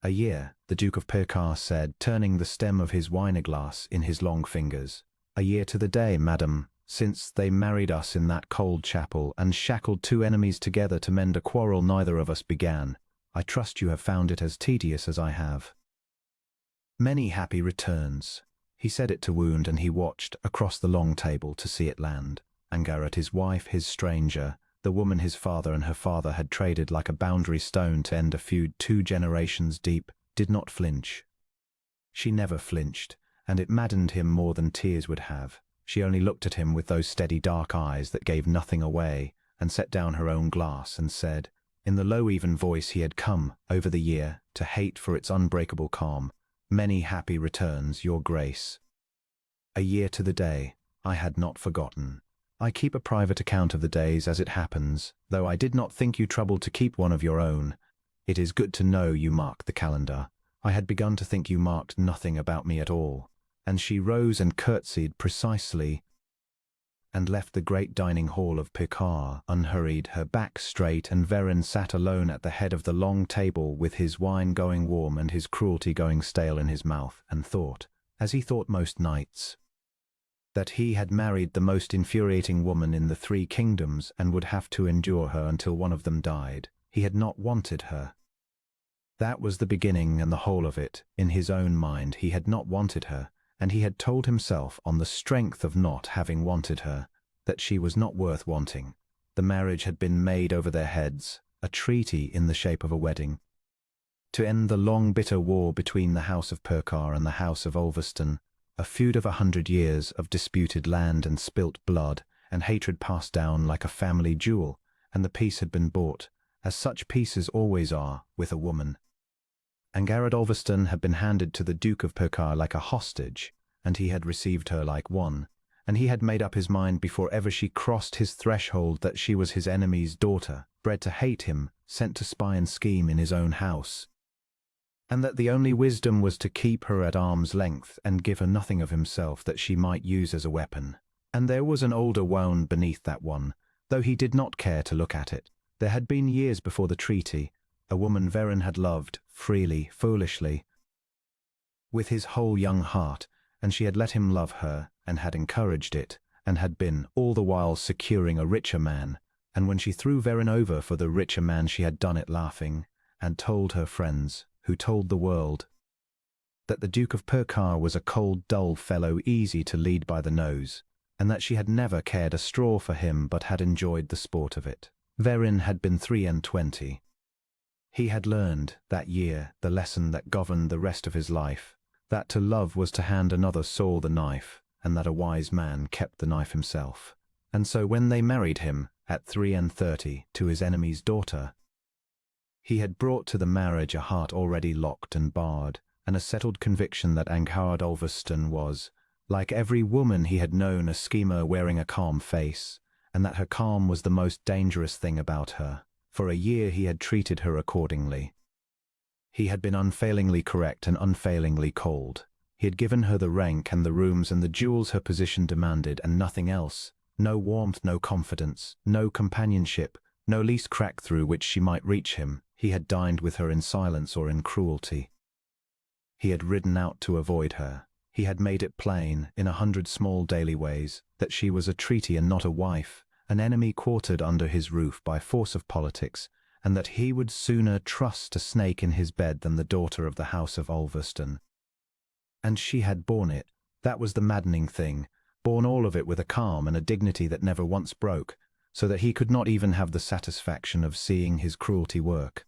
"A year," the Duke of Percar said, turning the stem of his wine-glass in his long fingers. "A year to the day, madam, since they married us in that cold chapel, and shackled two enemies together to mend a quarrel neither of us began. I trust you have found it as tedious as I have." "Many happy returns." He said it to Wound, and he watched across the long table to see it land. Angaret, his wife, his stranger, the woman his father and her father had traded like a boundary stone to end a feud 2 generations deep, did not flinch. She never flinched, and it maddened him more than tears would have. She only looked at him with those steady dark eyes that gave nothing away, and set down her own glass and said, in the low even voice he had come, over the year, to hate for its unbreakable calm, "Many happy returns, your grace." "A year to the day. I had not forgotten. I keep a private account of the days as it happens, though I did not think you troubled to keep one of your own. It is good to know you mark the calendar. I had begun to think you marked nothing about me at all." And she rose and curtsied precisely, and left the great dining hall of Percar unhurried, her back straight, and Verin sat alone at the head of the long table with his wine going warm and his cruelty going stale in his mouth, and thought, as he thought most nights, that he had married the most infuriating woman in the 3 kingdoms and would have to endure her until one of them died. He had not wanted her. That was the beginning and the whole of it. In his own mind he had not wanted her, and he had told himself, on the strength of not having wanted her, that she was not worth wanting. The marriage had been made over their heads, a treaty in the shape of a wedding, to end the long bitter war between the House of Percar and the House of Ulverston, a feud of 100 years of disputed land and spilt blood, and hatred passed down like a family jewel, and the peace had been bought, as such pieces always are, with a woman. Angaret Ulverston had been handed to the Duke of Percar like a hostage, and he had received her like one, and he had made up his mind before ever she crossed his threshold that she was his enemy's daughter, bred to hate him, sent to spy and scheme in his own house, and that the only wisdom was to keep her at arm's length and give her nothing of himself that she might use as a weapon. And there was an older wound beneath that one, though he did not care to look at it. There had been years before the treaty, a woman Verin had loved, freely, foolishly, with his whole young heart, and she had let him love her, and had encouraged it, and had been, all the while, securing a richer man, and when she threw Verin over for the richer man she had done it laughing, and told her friends, who told the world, that the Duke of Percar was a cold, dull fellow easy to lead by the nose, and that she had never cared a straw for him but had enjoyed the sport of it. Verin had been 23. He had learned, that year, the lesson that governed the rest of his life, that to love was to hand another soul the knife, and that a wise man kept the knife himself. And so when they married him, at 33, to his enemy's daughter, he had brought to the marriage a heart already locked and barred, and a settled conviction that Angaret Ulverston was, like every woman he had known, a schemer wearing a calm face, and that her calm was the most dangerous thing about her. For a year he had treated her accordingly. He had been unfailingly correct and unfailingly cold. He had given her the rank and the rooms and the jewels her position demanded, and nothing else. No warmth, no confidence, no companionship, no least crack through which she might reach him. He had dined with her in silence or in cruelty. He had ridden out to avoid her. He had made it plain, in 100 small daily ways, that she was a treaty and not a wife, an enemy quartered under his roof by force of politics, and that he would sooner trust a snake in his bed than the daughter of the House of Ulverston. And she had borne it. That was the maddening thing, borne all of it with a calm and a dignity that never once broke, so that he could not even have the satisfaction of seeing his cruelty work.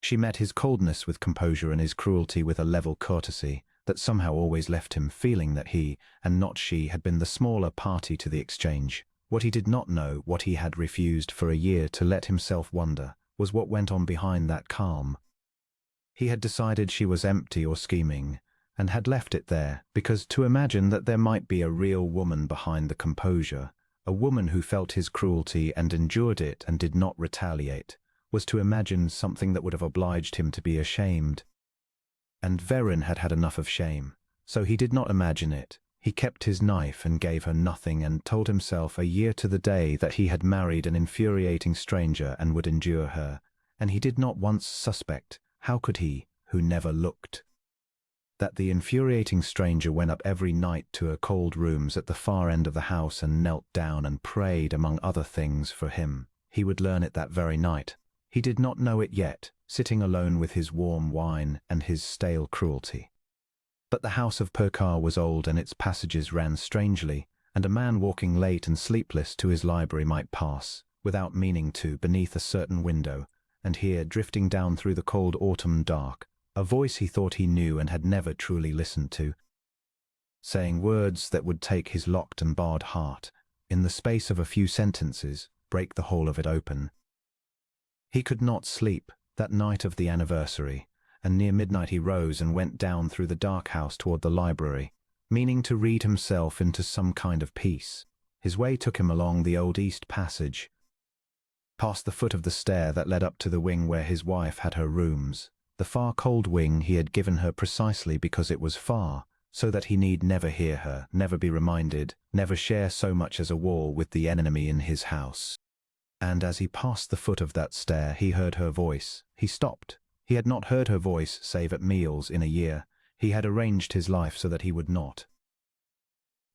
She met his coldness with composure and his cruelty with a level courtesy that somehow always left him feeling that he, and not she, had been the smaller party to the exchange. What he did not know, what he had refused for a year to let himself wonder, was what went on behind that calm. He had decided she was empty or scheming, and had left it there, because to imagine that there might be a real woman behind the composure, a woman who felt his cruelty and endured it and did not retaliate, was to imagine something that would have obliged him to be ashamed. And Verin had had enough of shame, so he did not imagine it. He kept his knife and gave her nothing, and told himself a year to the day that he had married an infuriating stranger and would endure her, and he did not once suspect, how could he, who never looked. That the infuriating stranger went up every night to her cold rooms at the far end of the house and knelt down and prayed, among other things, for him. He would learn it that very night. He did not know it yet, sitting alone with his warm wine and his stale cruelty. But the house of Percar was old and its passages ran strangely, and a man walking late and sleepless to his library might pass, without meaning to, beneath a certain window, and hear, drifting down through the cold autumn dark, a voice he thought he knew and had never truly listened to, saying words that would take his locked and barred heart, in the space of a few sentences, break the whole of it open. He could not sleep that night of the anniversary, and near midnight he rose and went down through the dark house toward the library, meaning to read himself into some kind of peace. His way took him along the old east passage, past the foot of the stair that led up to the wing where his wife had her rooms, the far cold wing he had given her precisely because it was far, so that he need never hear her, never be reminded, never share so much as a wall with the enemy in his house. And as he passed the foot of that stair, he heard her voice. He stopped. He had not heard her voice save at meals in a year. He had arranged his life so that he would not.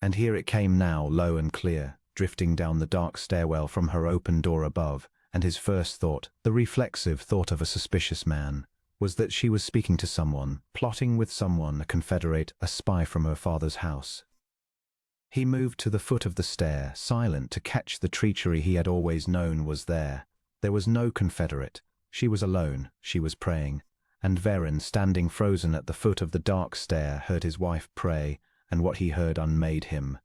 And here it came now, low and clear, drifting down the dark stairwell from her open door above, and his first thought, the reflexive thought of a suspicious man, was that she was speaking to someone, plotting with someone, a confederate, a spy from her father's house. He moved to the foot of the stair, silent, to catch the treachery he had always known was there. There was no confederate. She was alone, she was praying, and Verin, standing frozen at the foot of the dark stair, heard his wife pray, and what he heard unmade him.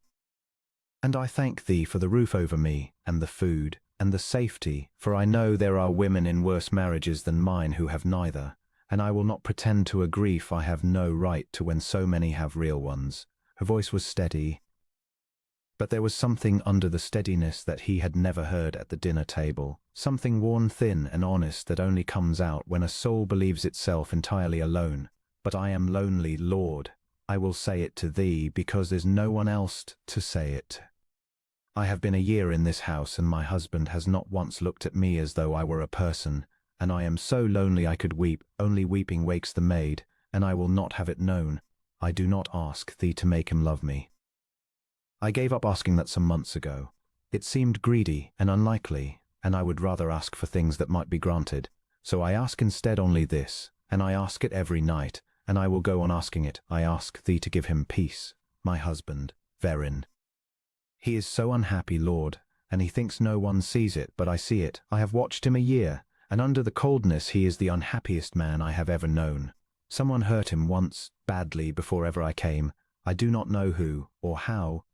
And I thank thee for the roof over me, and the food, and the safety, for I know there are women in worse marriages than mine who have neither, and I will not pretend to a grief I have no right to when so many have real ones. Her voice was steady, but there was something under the steadiness that he had never heard at the dinner table, something worn thin and honest that only comes out when a soul believes itself entirely alone. But I am lonely, Lord. I will say it to thee, because there's no one else to say it. I have been a year in this house, and my husband has not once looked at me as though I were a person, and I am so lonely I could weep. Only weeping wakes the maid, and I will not have it known. I do not ask thee to make him love me. I gave up asking that some months ago. It seemed greedy and unlikely, and I would rather ask for things that might be granted. So I ask instead only this, and I ask it every night, and I will go on asking it. I ask thee to give him peace, my husband, Verin. He is so unhappy, Lord, and he thinks no one sees it, but I see it. I have watched him a year, and under the coldness he is the unhappiest man I have ever known. Someone hurt him once, badly, before ever I came. I do not know who, or how,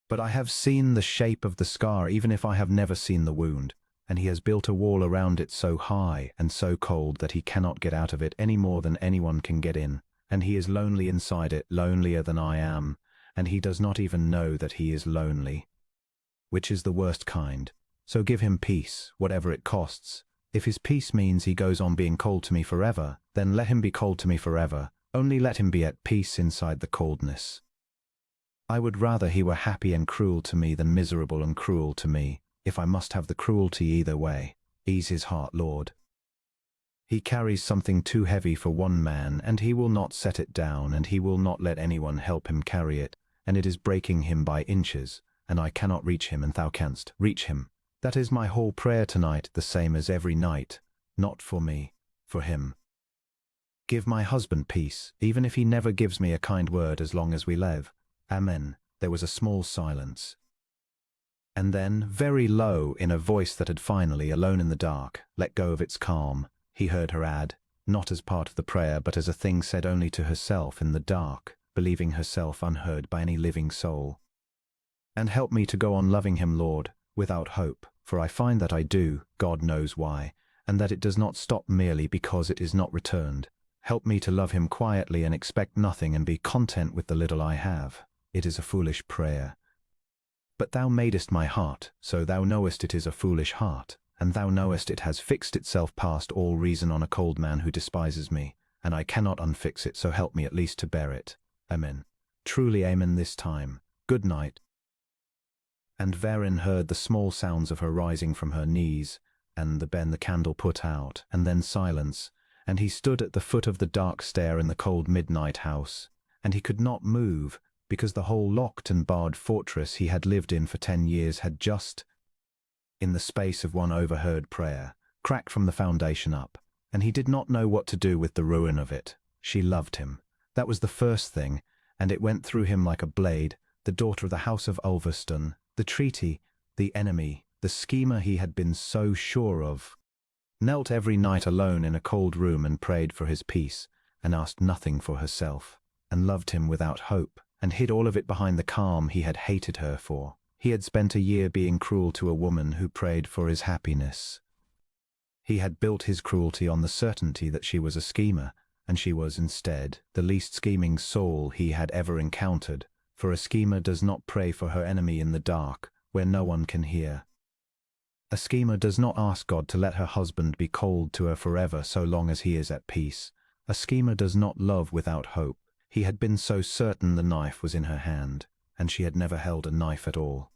but I have seen the shape of the scar even if I have never seen the wound, and he has built a wall around it so high and so cold that he cannot get out of it any more than anyone can get in, and he is lonely inside it, lonelier than I am, and he does not even know that he is lonely, which is the worst kind. So give him peace, whatever it costs. If his peace means he goes on being cold to me forever, then let him be cold to me forever. Only let him be at peace inside the coldness. I would rather he were happy and cruel to me than miserable and cruel to me, if I must have the cruelty either way. Ease his heart, Lord. He carries something too heavy for one man, and he will not set it down, and he will not let anyone help him carry it, and it is breaking him by inches, and I cannot reach him, and thou canst reach him. That is my whole prayer tonight, the same as every night, not for me, for him. Give my husband peace, even if he never gives me a kind word as long as we live. Amen. There was a small silence. And then, very low, in a voice that had finally, alone in the dark, let go of its calm, he heard her add, not as part of the prayer, but as a thing said only to herself in the dark, believing herself unheard by any living soul. And help me to go on loving him, Lord, without hope, for I find that I do, God knows why, and that it does not stop merely because it is not returned. Help me to love him quietly and expect nothing and be content with the little I have. It is a foolish prayer. But thou madest my heart, so thou knowest it is a foolish heart, and thou knowest it has fixed itself past all reason on a cold man who despises me, and I cannot unfix it, so help me at least to bear it. Amen. Truly amen this time. Good night. And Verin heard the small sounds of her rising from her knees, and the candle put out, and then silence, and he stood at the foot of the dark stair in the cold midnight house, and he could not move, because the whole locked and barred fortress he had lived in for 10 years had just, in the space of one overheard prayer, cracked from the foundation up, and he did not know what to do with the ruin of it. She loved him. That was the first thing, and it went through him like a blade, the daughter of the House of Ulverston, the treaty, the enemy, the schemer he had been so sure of. Knelt every night alone in a cold room and prayed for his peace, and asked nothing for herself, and loved him without hope, and hid all of it behind the calm he had hated her for. He had spent a year being cruel to a woman who prayed for his happiness. He had built his cruelty on the certainty that she was a schemer, and she was instead the least scheming soul he had ever encountered, for a schemer does not pray for her enemy in the dark, where no one can hear. A schemer does not ask God to let her husband be cold to her forever so long as he is at peace. A schemer does not love without hope. He had been so certain the knife was in her hand, and she had never held a knife at all.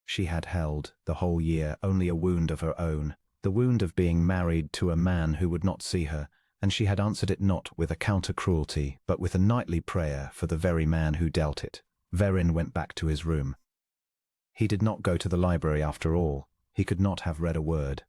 She had held, the whole year, only a wound of her own, the wound of being married to a man who would not see her, and she had answered it not with a counter-cruelty, but with a nightly prayer for the very man who dealt it. Verin went back to his room. He did not go to the library after all. He could not have read a word.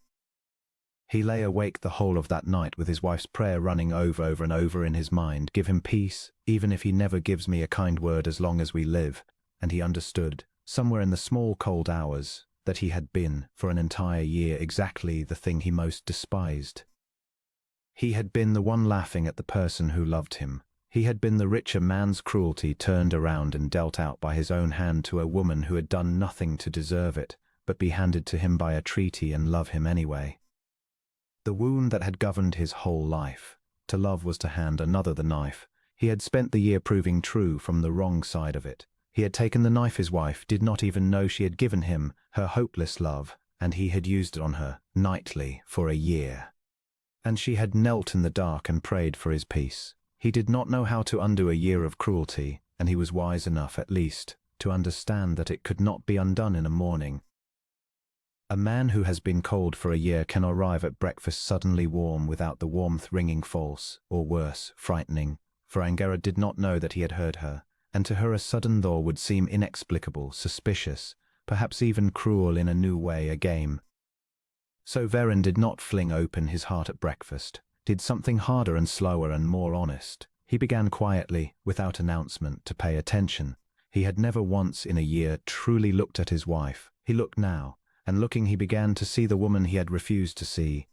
He lay awake the whole of that night with his wife's prayer running over and over in his mind. Give him peace, even if he never gives me a kind word as long as we live. And he understood, somewhere in the small cold hours, that he had been, for an entire year, exactly the thing he most despised. He had been the one laughing at the person who loved him. He had been the richer man's cruelty turned around and dealt out by his own hand to a woman who had done nothing to deserve it, but be handed to him by a treaty and love him anyway. The wound that had governed his whole life. To love was to hand another the knife. He had spent the year proving true from the wrong side of it. He had taken the knife his wife did not even know she had given him, her hopeless love, and he had used it on her, nightly, for a year. And she had knelt in the dark and prayed for his peace. He did not know how to undo a year of cruelty, and he was wise enough, at least, to understand that it could not be undone in a morning. A man who has been cold for a year can arrive at breakfast suddenly warm without the warmth ringing false, or worse, frightening, for Angera did not know that he had heard her, and to her a sudden thaw would seem inexplicable, suspicious, perhaps even cruel in a new way, a game. So Verin did not fling open his heart at breakfast, did something harder and slower and more honest. He began quietly, without announcement, to pay attention. He had never once in a year truly looked at his wife. He looked now, and looking he began to see the woman he had refused to see.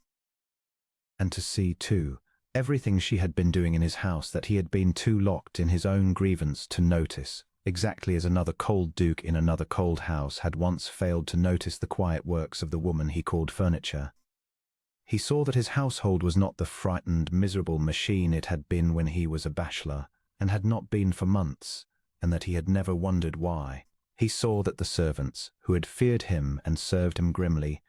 And to see, too, everything she had been doing in his house that he had been too locked in his own grievance to notice, exactly as another cold duke in another cold house had once failed to notice the quiet works of the woman he called furniture. He saw that his household was not the frightened, miserable machine it had been when he was a bachelor, and had not been for months, and that he had never wondered why. He saw that the servants, who had feared him and served him grimly,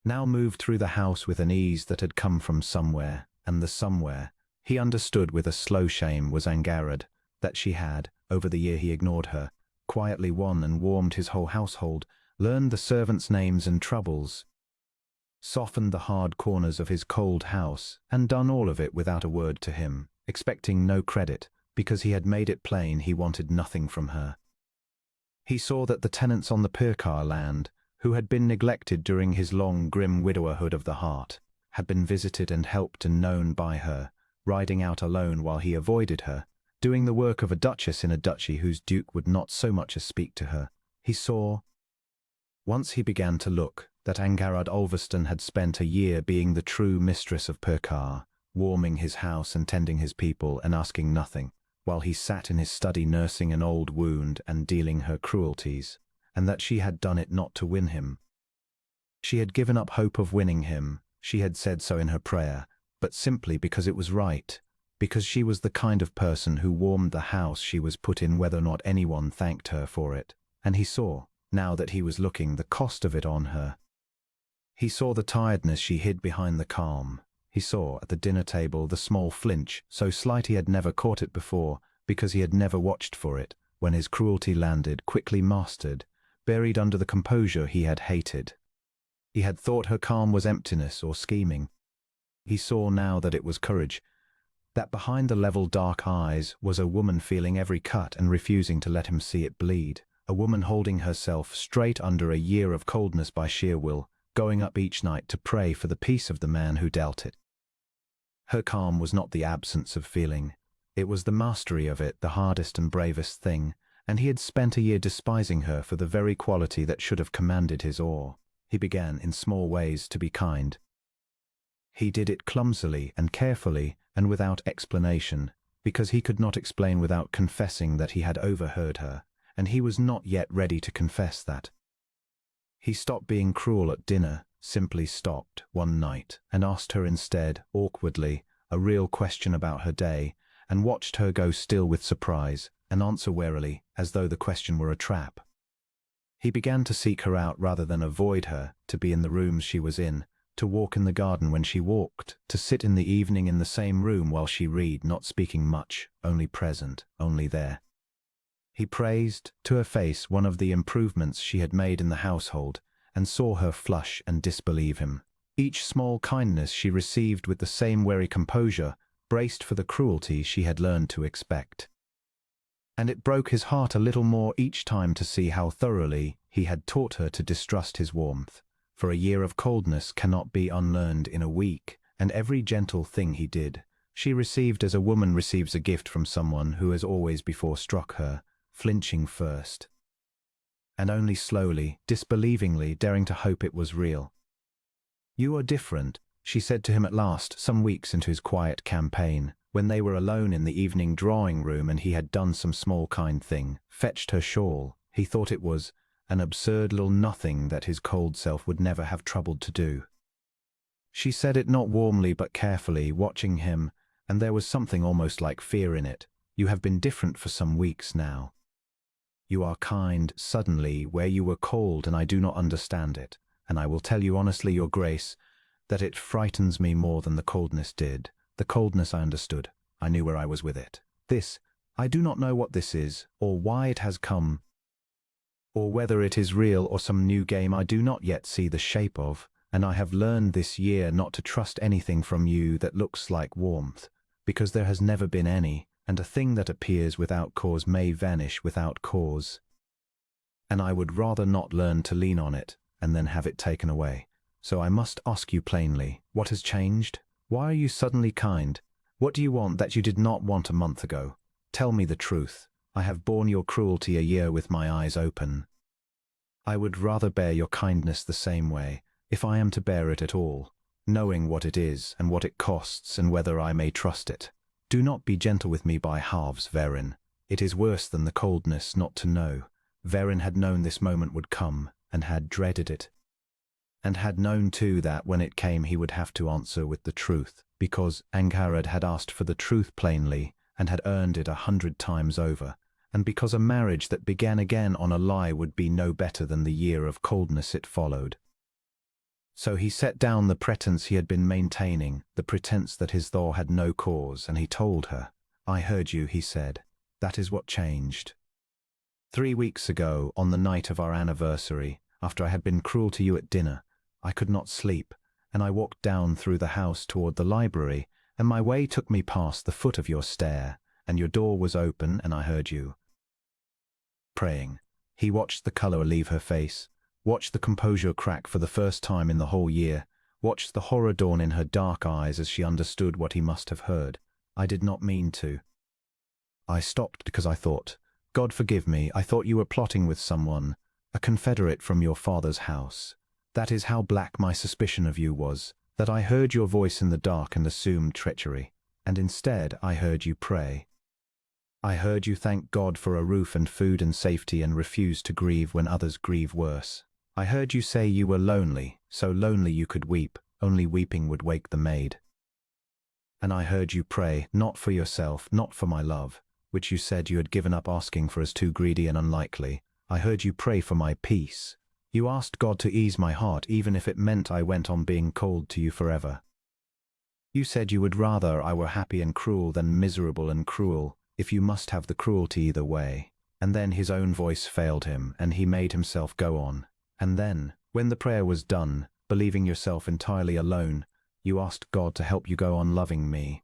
now moved through the house with an ease that had come from somewhere, and the somewhere, he understood with a slow shame, was Angarad, that she had, over the year he ignored her, quietly won and warmed his whole household, learned the servants' names and troubles, softened the hard corners of his cold house, and done all of it without a word to him, expecting no credit, because he had made it plain he wanted nothing from her. He saw that the tenants on the Pirkar land, who had been neglected during his long, grim widowerhood of the heart, had been visited and helped and known by her, riding out alone while he avoided her, doing the work of a duchess in a duchy whose duke would not so much as speak to her. He saw, once he began to look, that Angarad Ulverston had spent a year being the true mistress of Pirkar, warming his house and tending his people and asking nothing, while he sat in his study nursing an old wound and dealing her cruelties, and that she had done it not to win him. She had given up hope of winning him, she had said so in her prayer, but simply because it was right, because she was the kind of person who warmed the house she was put in whether or not anyone thanked her for it, and he saw, now that he was looking, the cost of it on her. He saw the tiredness she hid behind the calm. He saw, at the dinner table, the small flinch, so slight he had never caught it before, because he had never watched for it, when his cruelty landed, quickly mastered, buried under the composure he had hated. He had thought her calm was emptiness or scheming. He saw now that it was courage, that behind the level dark eyes was a woman feeling every cut and refusing to let him see it bleed, a woman holding herself straight under a year of coldness by sheer will, going up each night to pray for the peace of the man who dealt it. Her calm was not the absence of feeling. It was the mastery of it, the hardest and bravest thing, and he had spent a year despising her for the very quality that should have commanded his awe. He began, in small ways, to be kind. He did it clumsily and carefully and without explanation, because he could not explain without confessing that he had overheard her, and he was not yet ready to confess that. He stopped being cruel at dinner, simply stopped, one night, and asked her instead, awkwardly, a real question about her day, and watched her go still with surprise, and answer warily, as though the question were a trap. He began to seek her out rather than avoid her, to be in the rooms she was in, to walk in the garden when she walked, to sit in the evening in the same room while she read, not speaking much, only present, only there. He praised, to her face, one of the improvements she had made in the household, and saw her flush and disbelieve him. Each small kindness she received with the same wary composure, braced for the cruelty she had learned to expect. And it broke his heart a little more each time to see how thoroughly he had taught her to distrust his warmth. For a year of coldness cannot be unlearned in a week, and every gentle thing he did, she received as a woman receives a gift from someone who has always before struck her, flinching first, and only slowly, disbelievingly, daring to hope it was real. "You are different," she said to him at last, some weeks into his quiet campaign, when they were alone in the evening drawing-room and he had done some small kind thing, fetched her shawl. He thought it was an absurd little nothing that his cold self would never have troubled to do. She said it not warmly but carefully, watching him, and there was something almost like fear in it. "You have been different for some weeks now. You are kind suddenly where you were cold, and I do not understand it, and I will tell you honestly, Your Grace, that it frightens me more than the coldness did. The coldness I understood. I knew where I was with it. This, I do not know what this is, or why it has come, or whether it is real or some new game I do not yet see the shape of, and I have learned this year not to trust anything from you that looks like warmth, because there has never been any, and a thing that appears without cause may vanish without cause. And I would rather not learn to lean on it, and then have it taken away. So I must ask you plainly, what has changed? Why are you suddenly kind? What do you want that you did not want a month ago? Tell me the truth. I have borne your cruelty a year with my eyes open. I would rather bear your kindness the same way, if I am to bear it at all, knowing what it is and what it costs and whether I may trust it. Do not be gentle with me by halves, Verin. It is worse than the coldness not to know. Verin had known this moment would come, and had dreaded it. And had known too that when it came he would have to answer with the truth, because Angharad had asked for the truth plainly, and had earned it 100 times over, and because a marriage that began again on a lie would be no better than the year of coldness it followed. So he set down the pretense he had been maintaining, the pretense that his thaw had no cause, and he told her. "I heard you," he said. "That is what changed. 3 weeks ago, on the night of our anniversary, after I had been cruel to you at dinner, I could not sleep, and I walked down through the house toward the library, and my way took me past the foot of your stair, and your door was open, and I heard you praying." He watched the color leave her face, watched the composure crack for the first time in the whole year, watched the horror dawn in her dark eyes as she understood what he must have heard. "I did not mean to. I stopped because I thought, God forgive me, I thought you were plotting with someone, a confederate from your father's house. That is how black my suspicion of you was, that I heard your voice in the dark and assumed treachery, and instead I heard you pray. I heard you thank God for a roof and food and safety and refuse to grieve when others grieve worse. I heard you say you were lonely, so lonely you could weep, only weeping would wake the maid. And I heard you pray, not for yourself, not for my love, which you said you had given up asking for as too greedy and unlikely. I heard you pray for my peace. You asked God to ease my heart even if it meant I went on being cold to you forever. You said you would rather I were happy and cruel than miserable and cruel, if you must have the cruelty either way. And then his own voice failed him, and he made himself go on. And then, when the prayer was done, believing yourself entirely alone, You asked God to help you go on loving me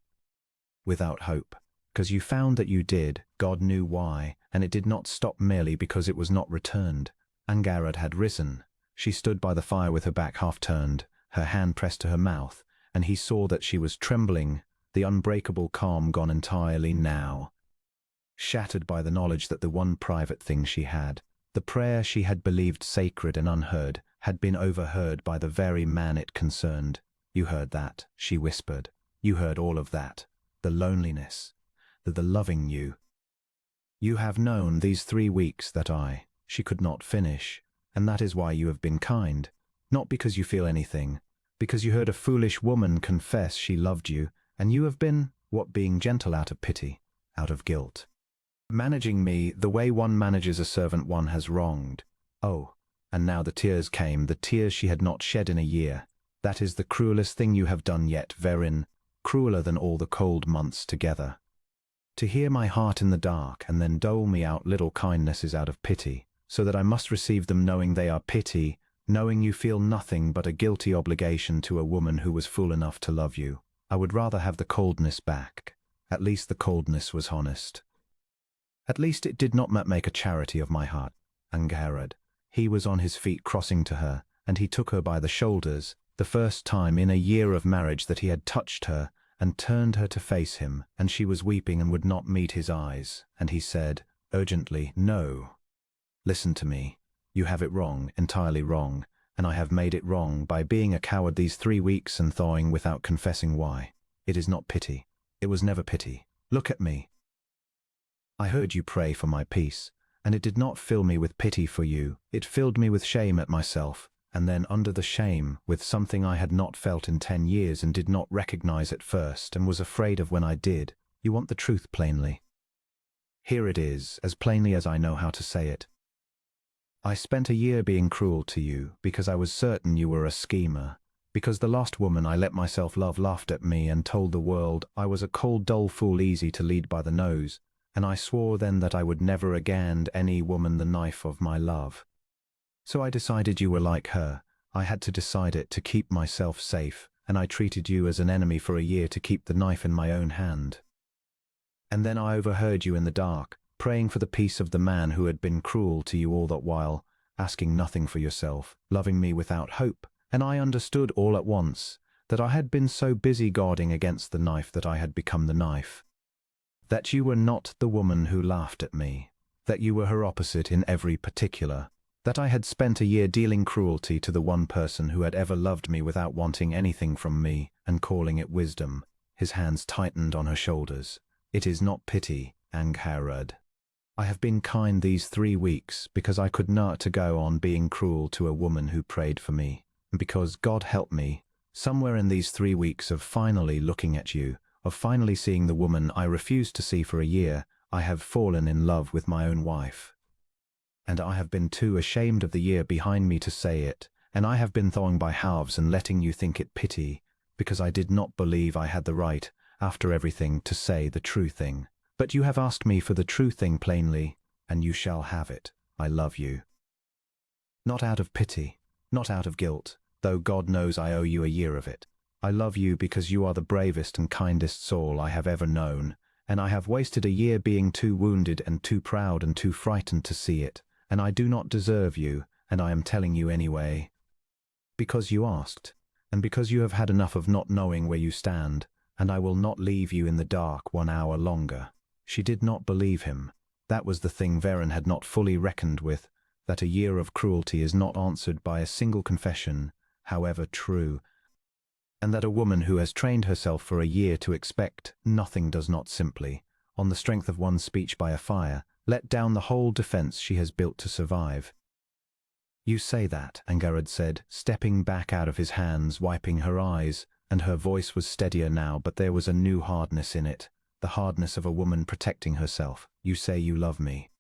without hope. Because you found that you did, God knew why, and it did not stop merely because it was not returned. Angharad had risen. She stood by the fire with her back half turned, her hand pressed to her mouth, and he saw that she was trembling, the unbreakable calm gone entirely now. Shattered by the knowledge that the one private thing she had, the prayer she had believed sacred and unheard, had been overheard by the very man it concerned. You heard that, she whispered. You heard all of that. The loneliness, the loving you. You have known these 3 weeks that she could not finish, and that is why you have been kind, not because you feel anything, because you heard a foolish woman confess she loved you, and you have been, being gentle out of pity, out of guilt. Managing me the way one manages a servant one has wronged. Oh, and now the tears came, the tears she had not shed in a year. That is the cruelest thing you have done yet, Verin, crueler than all the cold months together. To hear my heart in the dark and then dole me out little kindnesses out of pity, so that I must receive them knowing they are pity, knowing you feel nothing but a guilty obligation to a woman who was fool enough to love you. I would rather have the coldness back. At least the coldness was honest. At least it did not make a charity of my heart. Angharad. He was on his feet crossing to her, and he took her by the shoulders, the first time in a year of marriage that he had touched her, and turned her to face him, and she was weeping and would not meet his eyes, and he said, urgently, no. Listen to me. You have it wrong, entirely wrong, and I have made it wrong by being a coward these 3 weeks and thawing without confessing why. It is not pity. It was never pity. Look at me. I heard you pray for my peace, and it did not fill me with pity for you. It filled me with shame at myself, and then under the shame, with something I had not felt in 10 years and did not recognize at first and was afraid of when I did. You want the truth plainly. Here it is, as plainly as I know how to say it. I spent a year being cruel to you because I was certain you were a schemer, because the last woman I let myself love laughed at me and told the world I was a cold, dull fool easy to lead by the nose, and I swore then that I would never again hand any woman the knife of my love. So I decided you were like her. I had to decide it to keep myself safe, and I treated you as an enemy for a year to keep the knife in my own hand. And then I overheard you in the dark, praying for the peace of the man who had been cruel to you all that while, asking nothing for yourself, loving me without hope, and I understood all at once that I had been so busy guarding against the knife that I had become the knife. That you were not the woman who laughed at me, that you were her opposite in every particular, that I had spent a year dealing cruelty to the one person who had ever loved me without wanting anything from me and calling it wisdom. His hands tightened on her shoulders. It is not pity, Angharad. I have been kind these 3 weeks because I could not to go on being cruel to a woman who prayed for me, and because, God help me, somewhere in these 3 weeks of finally looking at you, of finally seeing the woman I refused to see for a year, I have fallen in love with my own wife. And I have been too ashamed of the year behind me to say it, and I have been thawing by halves and letting you think it pity, because I did not believe I had the right, after everything, to say the true thing. But you have asked me for the true thing plainly, and you shall have it. I love you. Not out of pity, not out of guilt, though God knows I owe you a year of it. I love you because you are the bravest and kindest soul I have ever known, and I have wasted a year being too wounded and too proud and too frightened to see it, and I do not deserve you, and I am telling you anyway. Because you asked, and because you have had enough of not knowing where you stand, and I will not leave you in the dark 1 hour longer. She did not believe him. That was the thing Verin had not fully reckoned with, that a year of cruelty is not answered by a single confession, however true, and that a woman who has trained herself for a year to expect nothing does not simply, on the strength of one speech by a fire, let down the whole defense she has built to survive. You say that, Angharad said, stepping back out of his hands, wiping her eyes, and her voice was steadier now, but there was a new hardness in it, the hardness of a woman protecting herself. You say you love me.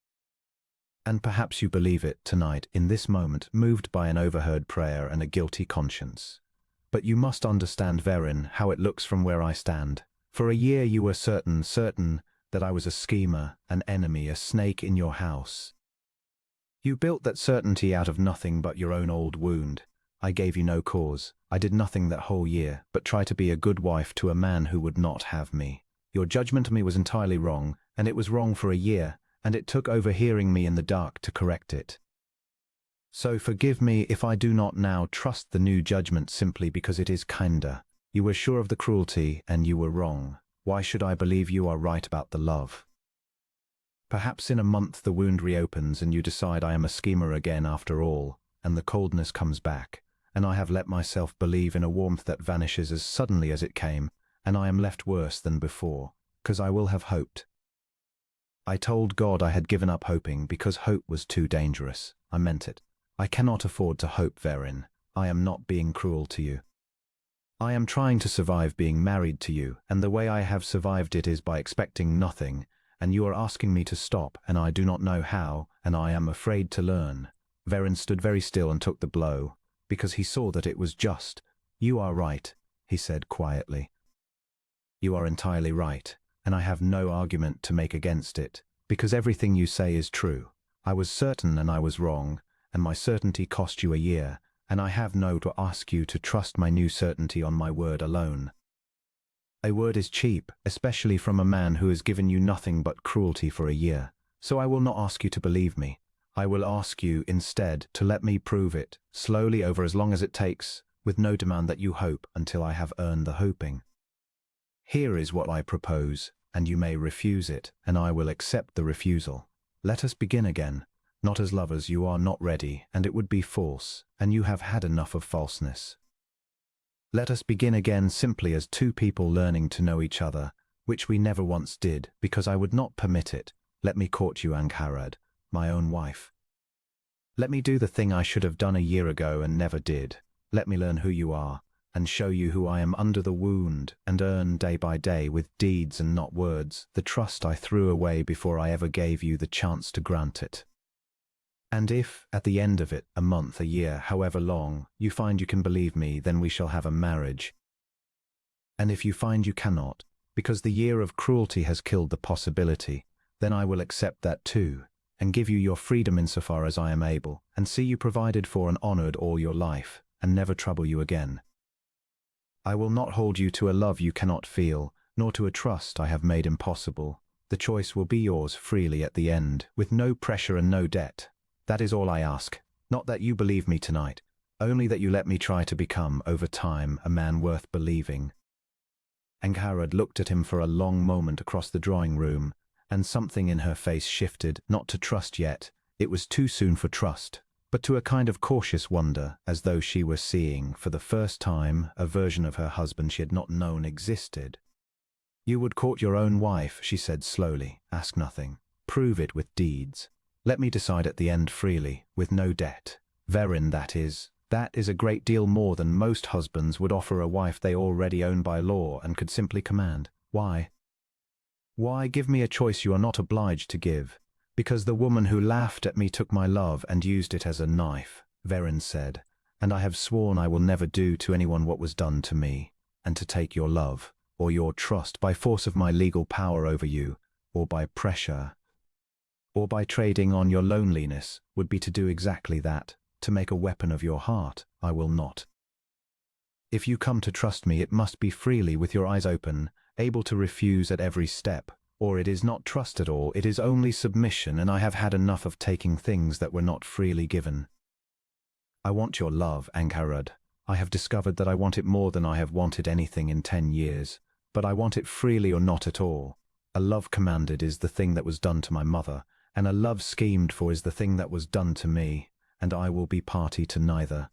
And perhaps you believe it tonight, in this moment, moved by an overheard prayer and a guilty conscience. But you must understand, Verin, how it looks from where I stand. For a year you were certain that I was a schemer, an enemy, a snake in your house. You built that certainty out of nothing but your own old wound. I gave you no cause. I did nothing that whole year, but try to be a good wife to a man who would not have me. Your judgment of me was entirely wrong, and it was wrong for a year, and it took overhearing me in the dark to correct it. So forgive me if I do not now trust the new judgment simply because it is kinder. You were sure of the cruelty, and you were wrong. Why should I believe you are right about the love? Perhaps in a month the wound reopens and you decide I am a schemer again after all, and the coldness comes back, and I have let myself believe in a warmth that vanishes as suddenly as it came, and I am left worse than before, 'cause I will have hoped. I told God I had given up hoping because hope was too dangerous. I meant it. I cannot afford to hope, Verin. I am not being cruel to you. I am trying to survive being married to you, and the way I have survived it is by expecting nothing, and you are asking me to stop, and I do not know how, and I am afraid to learn. Verin stood very still and took the blow, because he saw that it was just. You are right, he said quietly. You are entirely right, and I have no argument to make against it, because everything you say is true. I was certain and I was wrong, and my certainty cost you a year, and I have no to ask you to trust my new certainty on my word alone. A word is cheap, especially from a man who has given you nothing but cruelty for a year, so I will not ask you to believe me. I will ask you, instead, to let me prove it, slowly over as long as it takes, with no demand that you hope until I have earned the hoping. Here is what I propose, and you may refuse it, and I will accept the refusal. Let us begin again. Not as lovers, you are not ready, and it would be false, and you have had enough of falseness. Let us begin again simply as two people learning to know each other, which we never once did, because I would not permit it. Let me court you, Angharad, my own wife. Let me do the thing I should have done a year ago and never did. Let me learn who you are, and show you who I am under the wound, and earn day by day, with deeds and not words, the trust I threw away before I ever gave you the chance to grant it. And if, at the end of it, a month, a year, however long, you find you can believe me, then we shall have a marriage. And if you find you cannot, because the year of cruelty has killed the possibility, then I will accept that too, and give you your freedom insofar as I am able, and see you provided for and honored all your life, and never trouble you again. I will not hold you to a love you cannot feel, nor to a trust I have made impossible. The choice will be yours freely at the end, with no pressure and no debt. That is all I ask. Not that you believe me tonight, only that you let me try to become, over time, a man worth believing. Angharad looked at him for a long moment across the drawing room, and something in her face shifted, not to trust yet. It was too soon for trust, but to a kind of cautious wonder, as though she were seeing, for the first time, a version of her husband she had not known existed. You would court your own wife, she said slowly. Ask nothing. Prove it with deeds. Let me decide at the end freely, with no debt. Verin, that is a great deal more than most husbands would offer a wife they already own by law and could simply command. Why? Why give me a choice you are not obliged to give? Because the woman who laughed at me took my love and used it as a knife, Verin said, and I have sworn I will never do to anyone what was done to me, and to take your love, or your trust by force of my legal power over you, or by pressure, or by trading on your loneliness, would be to do exactly that, to make a weapon of your heart. I will not. If you come to trust me, it must be freely, with your eyes open, able to refuse at every step, or it is not trust at all, it is only submission, and I have had enough of taking things that were not freely given. I want your love, Angharad. I have discovered that I want it more than I have wanted anything in 10 years, but I want it freely or not at all. A love commanded is the thing that was done to my mother, and a love schemed for is the thing that was done to me, and I will be party to neither.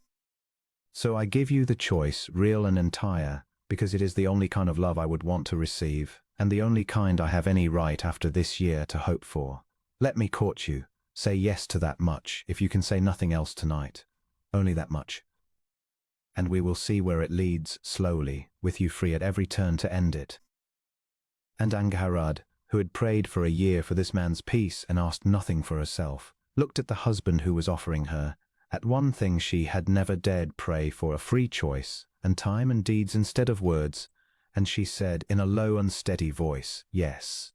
So I give you the choice, real and entire, because it is the only kind of love I would want to receive, and the only kind I have any right after this year to hope for. Let me court you. Say yes to that much, if you can say nothing else tonight. Only that much. And we will see where it leads, slowly, with you free at every turn to end it. And Angharad, who had prayed for a year for this man's peace and asked nothing for herself, looked at the husband who was offering her, at one thing she had never dared pray for, a free choice, and time and deeds instead of words, and she said in a low unsteady voice, yes.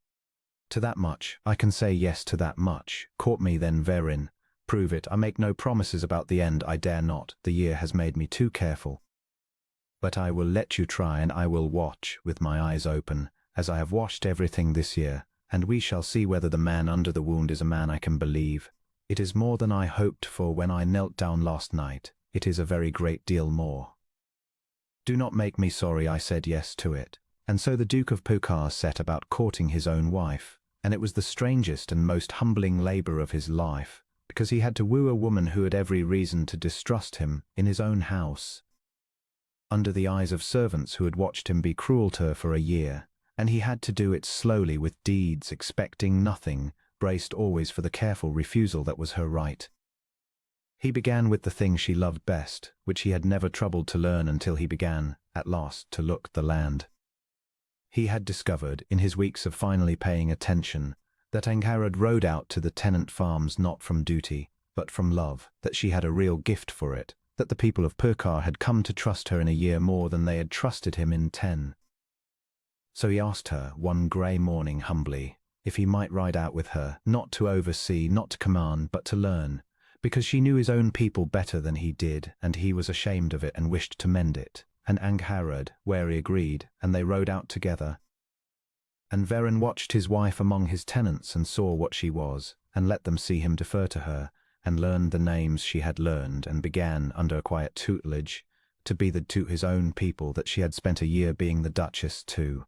To that much, I can say yes to that much. Court me then, Verin. Prove it. I make no promises about the end. I dare not. The year has made me too careful. But I will let you try, and I will watch with my eyes open, as I have watched everything this year, and we shall see whether the man under the wound is a man I can believe. It is more than I hoped for when I knelt down last night. It is a very great deal more. Do not make me sorry I said yes to it. And so the Duke of Pokar set about courting his own wife, and it was the strangest and most humbling labor of his life, because he had to woo a woman who had every reason to distrust him in his own house, under the eyes of servants who had watched him be cruel to her for a year, and he had to do it slowly with deeds, expecting nothing, braced always for the careful refusal that was her right. He began with the thing she loved best, which he had never troubled to learn until he began, at last, to look the land. He had discovered, in his weeks of finally paying attention, that Angharad rode out to the tenant farms not from duty, but from love, that she had a real gift for it, that the people of Pokar had come to trust her in a year more than they had trusted him in 10. So he asked her, one grey morning humbly, if he might ride out with her, not to oversee, not to command, but to learn, because she knew his own people better than he did, and he was ashamed of it and wished to mend it. And Angharad, wary, agreed, and they rode out together. And Verin watched his wife among his tenants and saw what she was, and let them see him defer to her, and learned the names she had learned, and began, under a quiet tutelage, to be to his own people that she had spent a year being the Duchess too.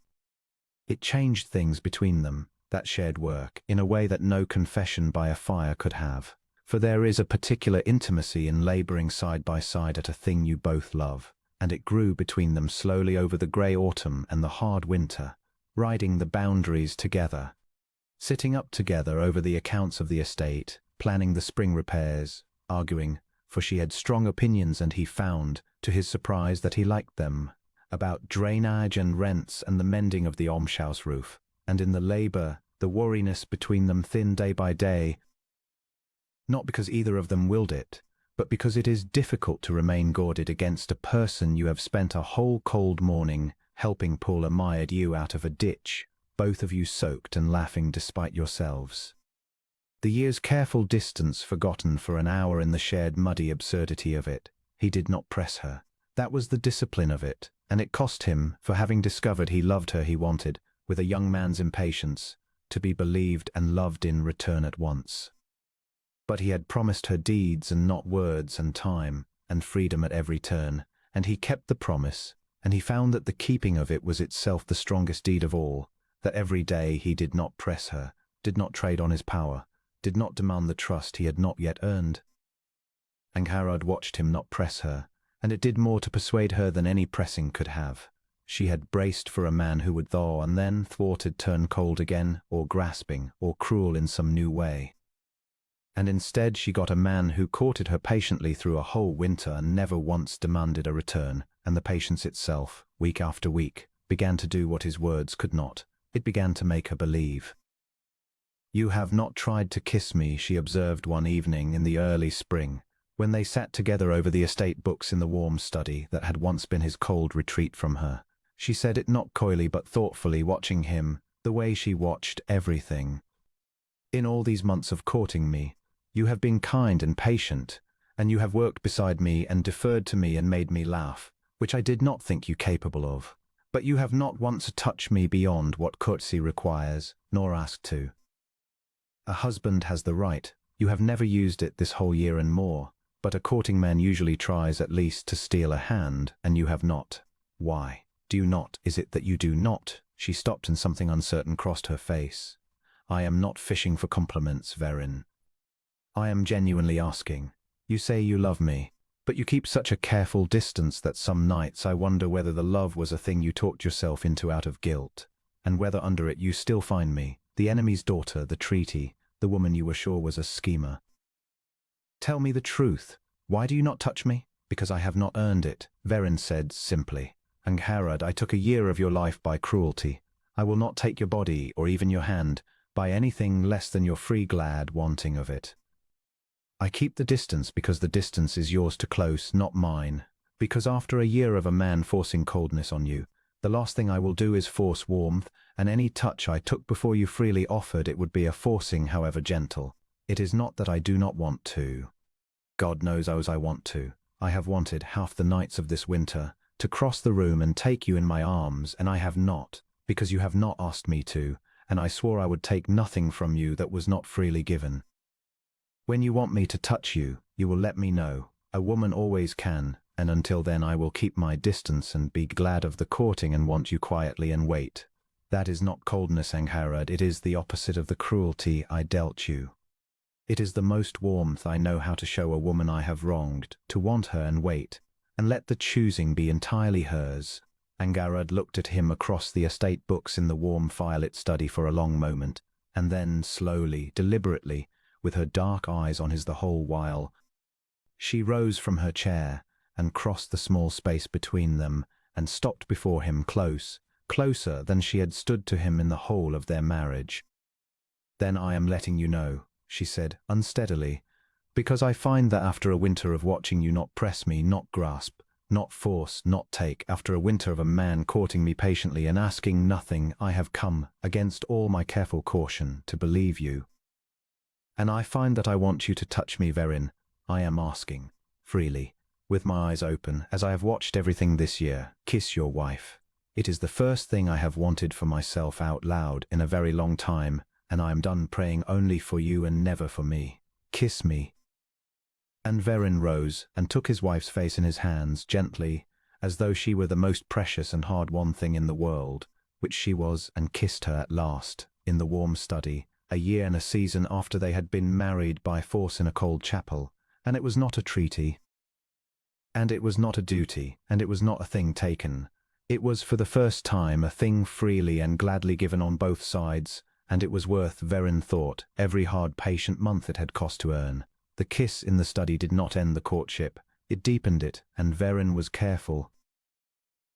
It changed things between them, that shared work, in a way that no confession by a fire could have, for there is a particular intimacy in laboring side by side at a thing you both love, and it grew between them slowly over the grey autumn and the hard winter, riding the boundaries together, sitting up together over the accounts of the estate, planning the spring repairs, arguing, for she had strong opinions and he found, to his surprise, that he liked them, about drainage and rents and the mending of the almshouse roof, and in the labour, the wariness between them thinned day by day, not because either of them willed it, but because it is difficult to remain guarded against a person you have spent a whole cold morning helping pull a mired ewe out of a ditch, both of you soaked and laughing despite yourselves. The year's careful distance forgotten for an hour in the shared muddy absurdity of it, he did not press her. That was the discipline of it, and it cost him, for having discovered he loved her he wanted, with a young man's impatience, to be believed and loved in return at once. But he had promised her deeds and not words, and time, and freedom at every turn, and he kept the promise, and he found that the keeping of it was itself the strongest deed of all, that every day he did not press her, did not trade on his power, did not demand the trust he had not yet earned. Angharad watched him not press her, and it did more to persuade her than any pressing could have. She had braced for a man who would thaw and then, thwarted, turn cold again, or grasping, or cruel in some new way. And instead she got a man who courted her patiently through a whole winter and never once demanded a return, and the patience itself, week after week, began to do what his words could not. It began to make her believe. "You have not tried to kiss me," she observed one evening in the early spring, when they sat together over the estate books in the warm study that had once been his cold retreat from her. She said it not coyly but thoughtfully, watching him, the way she watched everything. "In all these months of courting me, you have been kind and patient, and you have worked beside me and deferred to me and made me laugh, which I did not think you capable of. But you have not once touched me beyond what courtesy requires, nor asked to. A husband has the right. You have never used it this whole year and more, but a courting man usually tries at least to steal a hand, and you have not. Why? Do you not? Is it that you do not?" She stopped and something uncertain crossed her face. "I am not fishing for compliments, Verin. I am genuinely asking. You say you love me, but you keep such a careful distance that some nights I wonder whether the love was a thing you talked yourself into out of guilt, and whether under it you still find me, the enemy's daughter, the treaty, the woman you were sure was a schemer. Tell me the truth. Why do you not touch me?" "Because I have not earned it," Verin said simply. "Angharad, I took a year of your life by cruelty. I will not take your body, or even your hand, by anything less than your free glad wanting of it. I keep the distance because the distance is yours to close, not mine. Because after a year of a man forcing coldness on you, the last thing I will do is force warmth, and any touch I took before you freely offered it would be a forcing, however gentle. It is not that I do not want to. God knows I want to. I have wanted half the nights of this winter to cross the room and take you in my arms, and I have not, because you have not asked me to, and I swore I would take nothing from you that was not freely given. When you want me to touch you, you will let me know. A woman always can, and until then I will keep my distance and be glad of the courting and want you quietly and wait. That is not coldness, Overheard, it is the opposite of the cruelty I dealt you. It is the most warmth I know how to show a woman I have wronged, to want her and wait, and let the choosing be entirely hers. Overheard looked at him across the estate books in the warm firelit study for a long moment, and then slowly, deliberately, with her dark eyes on his the whole while, she rose from her chair and crossed the small space between them and stopped before him closer than she had stood to him in the whole of their marriage. "Then I am letting you know," she said, unsteadily, "because I find that after a winter of watching you not press me, not grasp, not force, not take, after a winter of a man courting me patiently and asking nothing, I have come, against all my careful caution, to believe you. And I find that I want you to touch me wherein I am asking, freely, with my eyes open, as I have watched everything this year. Kiss your wife. It is the first thing I have wanted for myself out loud in a very long time, and I am done praying only for you and never for me. Kiss me." And Verin rose and took his wife's face in his hands gently, as though she were the most precious and hard-won thing in the world, which she was, and kissed her at last, in the warm study, a year and a season after they had been married by force in a cold chapel. And it was not a treaty, and it was not a duty, and it was not a thing taken. It was for the first time a thing freely and gladly given on both sides, and it was worth, Verin thought, every hard patient month it had cost to earn. The kiss in the study did not end the courtship, it deepened it, and Verin was careful,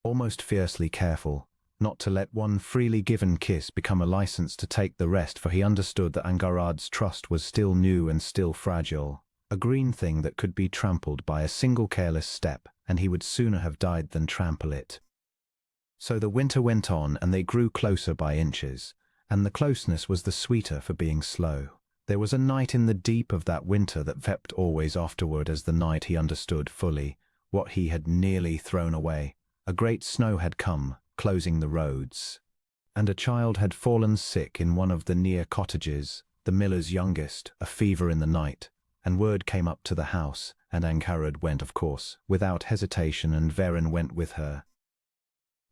almost fiercely careful, not to let one freely given kiss become a license to take the rest, for he understood that Overheard's trust was still new and still fragile, a green thing that could be trampled by a single careless step, and he would sooner have died than trample it. So the winter went on, and they grew closer by inches, and the closeness was the sweeter for being slow. There was a night in the deep of that winter that wept always afterward as the night he understood fully what he had nearly thrown away. A great snow had come, closing the roads, and a child had fallen sick in one of the near cottages, the miller's youngest, a fever in the night, and word came up to the house, and Overheard went, of course, without hesitation, and Verin went with her.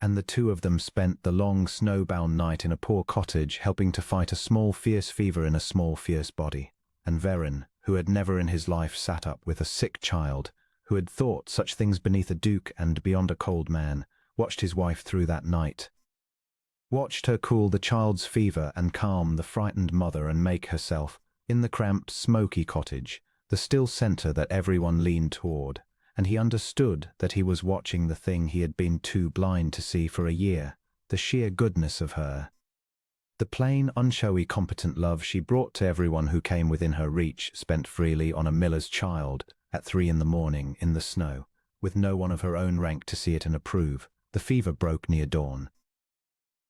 And the two of them spent the long snowbound night in a poor cottage, helping to fight a small fierce fever in a small fierce body. And Verin, who had never in his life sat up with a sick child, who had thought such things beneath a duke and beyond a cold man, watched his wife through that night. Watched her cool the child's fever and calm the frightened mother, and make herself, in the cramped, smoky cottage, the still centre that everyone leaned toward. And he understood that he was watching the thing he had been too blind to see for a year, the sheer goodness of her. The plain, unshowy, competent love she brought to everyone who came within her reach, spent freely on a miller's child, at 3 in the morning, in the snow, with no one of her own rank to see it and approve. The fever broke near dawn.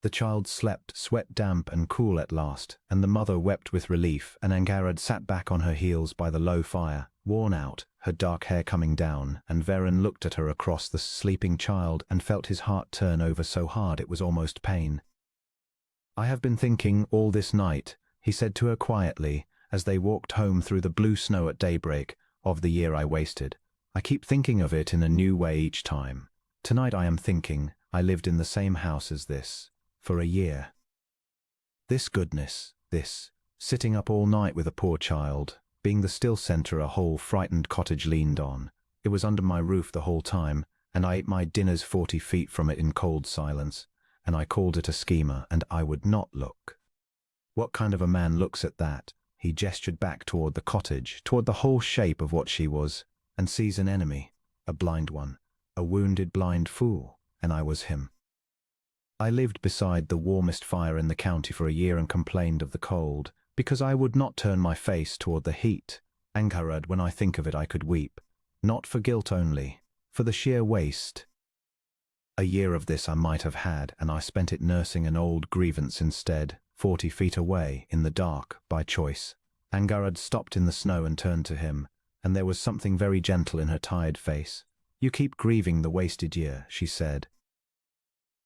The child slept, sweat damp and cool at last, and the mother wept with relief, and Overheard sat back on her heels by the low fire, worn out, her dark hair coming down, and Verin looked at her across the sleeping child and felt his heart turn over so hard it was almost pain. "I have been thinking all this night," he said to her quietly, as they walked home through the blue snow at daybreak, "of the year I wasted. I keep thinking of it in a new way each time. Tonight I am thinking I lived in the same house as this, for a year. This goodness, this, sitting up all night with a poor child, being the still centre a whole frightened cottage leaned on. It was under my roof the whole time, and I ate my dinners 40 feet from it in cold silence, and I called it a schemer, and I would not look. What kind of a man looks at that?" He gestured back toward the cottage, toward the whole shape of what she was, "and sees an enemy, a blind one, a wounded blind fool, and I was him. I lived beside the warmest fire in the county for a year and complained of the cold, because I would not turn my face toward the heat. Overheard, when I think of it I could weep, not for guilt only, for the sheer waste. A year of this I might have had, and I spent it nursing an old grievance instead, 40 feet away, in the dark, by choice. Angharad stopped in the snow and turned to him, and there was something very gentle in her tired face. "You keep grieving the wasted year," she said.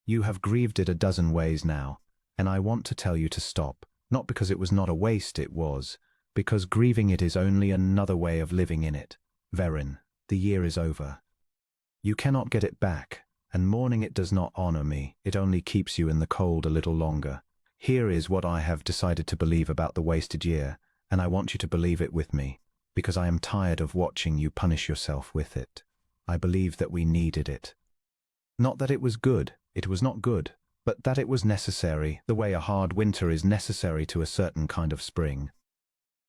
"You have grieved it a dozen ways now, and I want to tell you to stop, not because it was not a waste, it was, because grieving it is only another way of living in it. Verin, the year is over. You cannot get it back, and mourning it does not honor me, it only keeps you in the cold a little longer. Here is what I have decided to believe about the wasted year, and I want you to believe it with me, because I am tired of watching you punish yourself with it. I believe that we needed it. Not that it was good, it was not good, but that it was necessary, the way a hard winter is necessary to a certain kind of spring.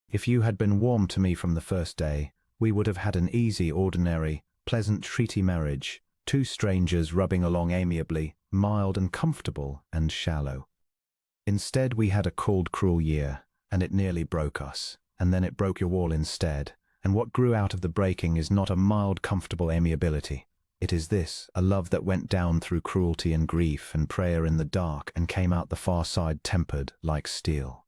If you had been warm to me from the first day, we would have had an easy, ordinary, pleasant treaty marriage, two strangers rubbing along amiably, mild and comfortable and shallow. Instead, we had a cold, cruel year, and it nearly broke us, and then it broke your wall instead, and what grew out of the breaking is not a mild, comfortable amiability. It is this, a love that went down through cruelty and grief and prayer in the dark and came out the far side tempered like steel.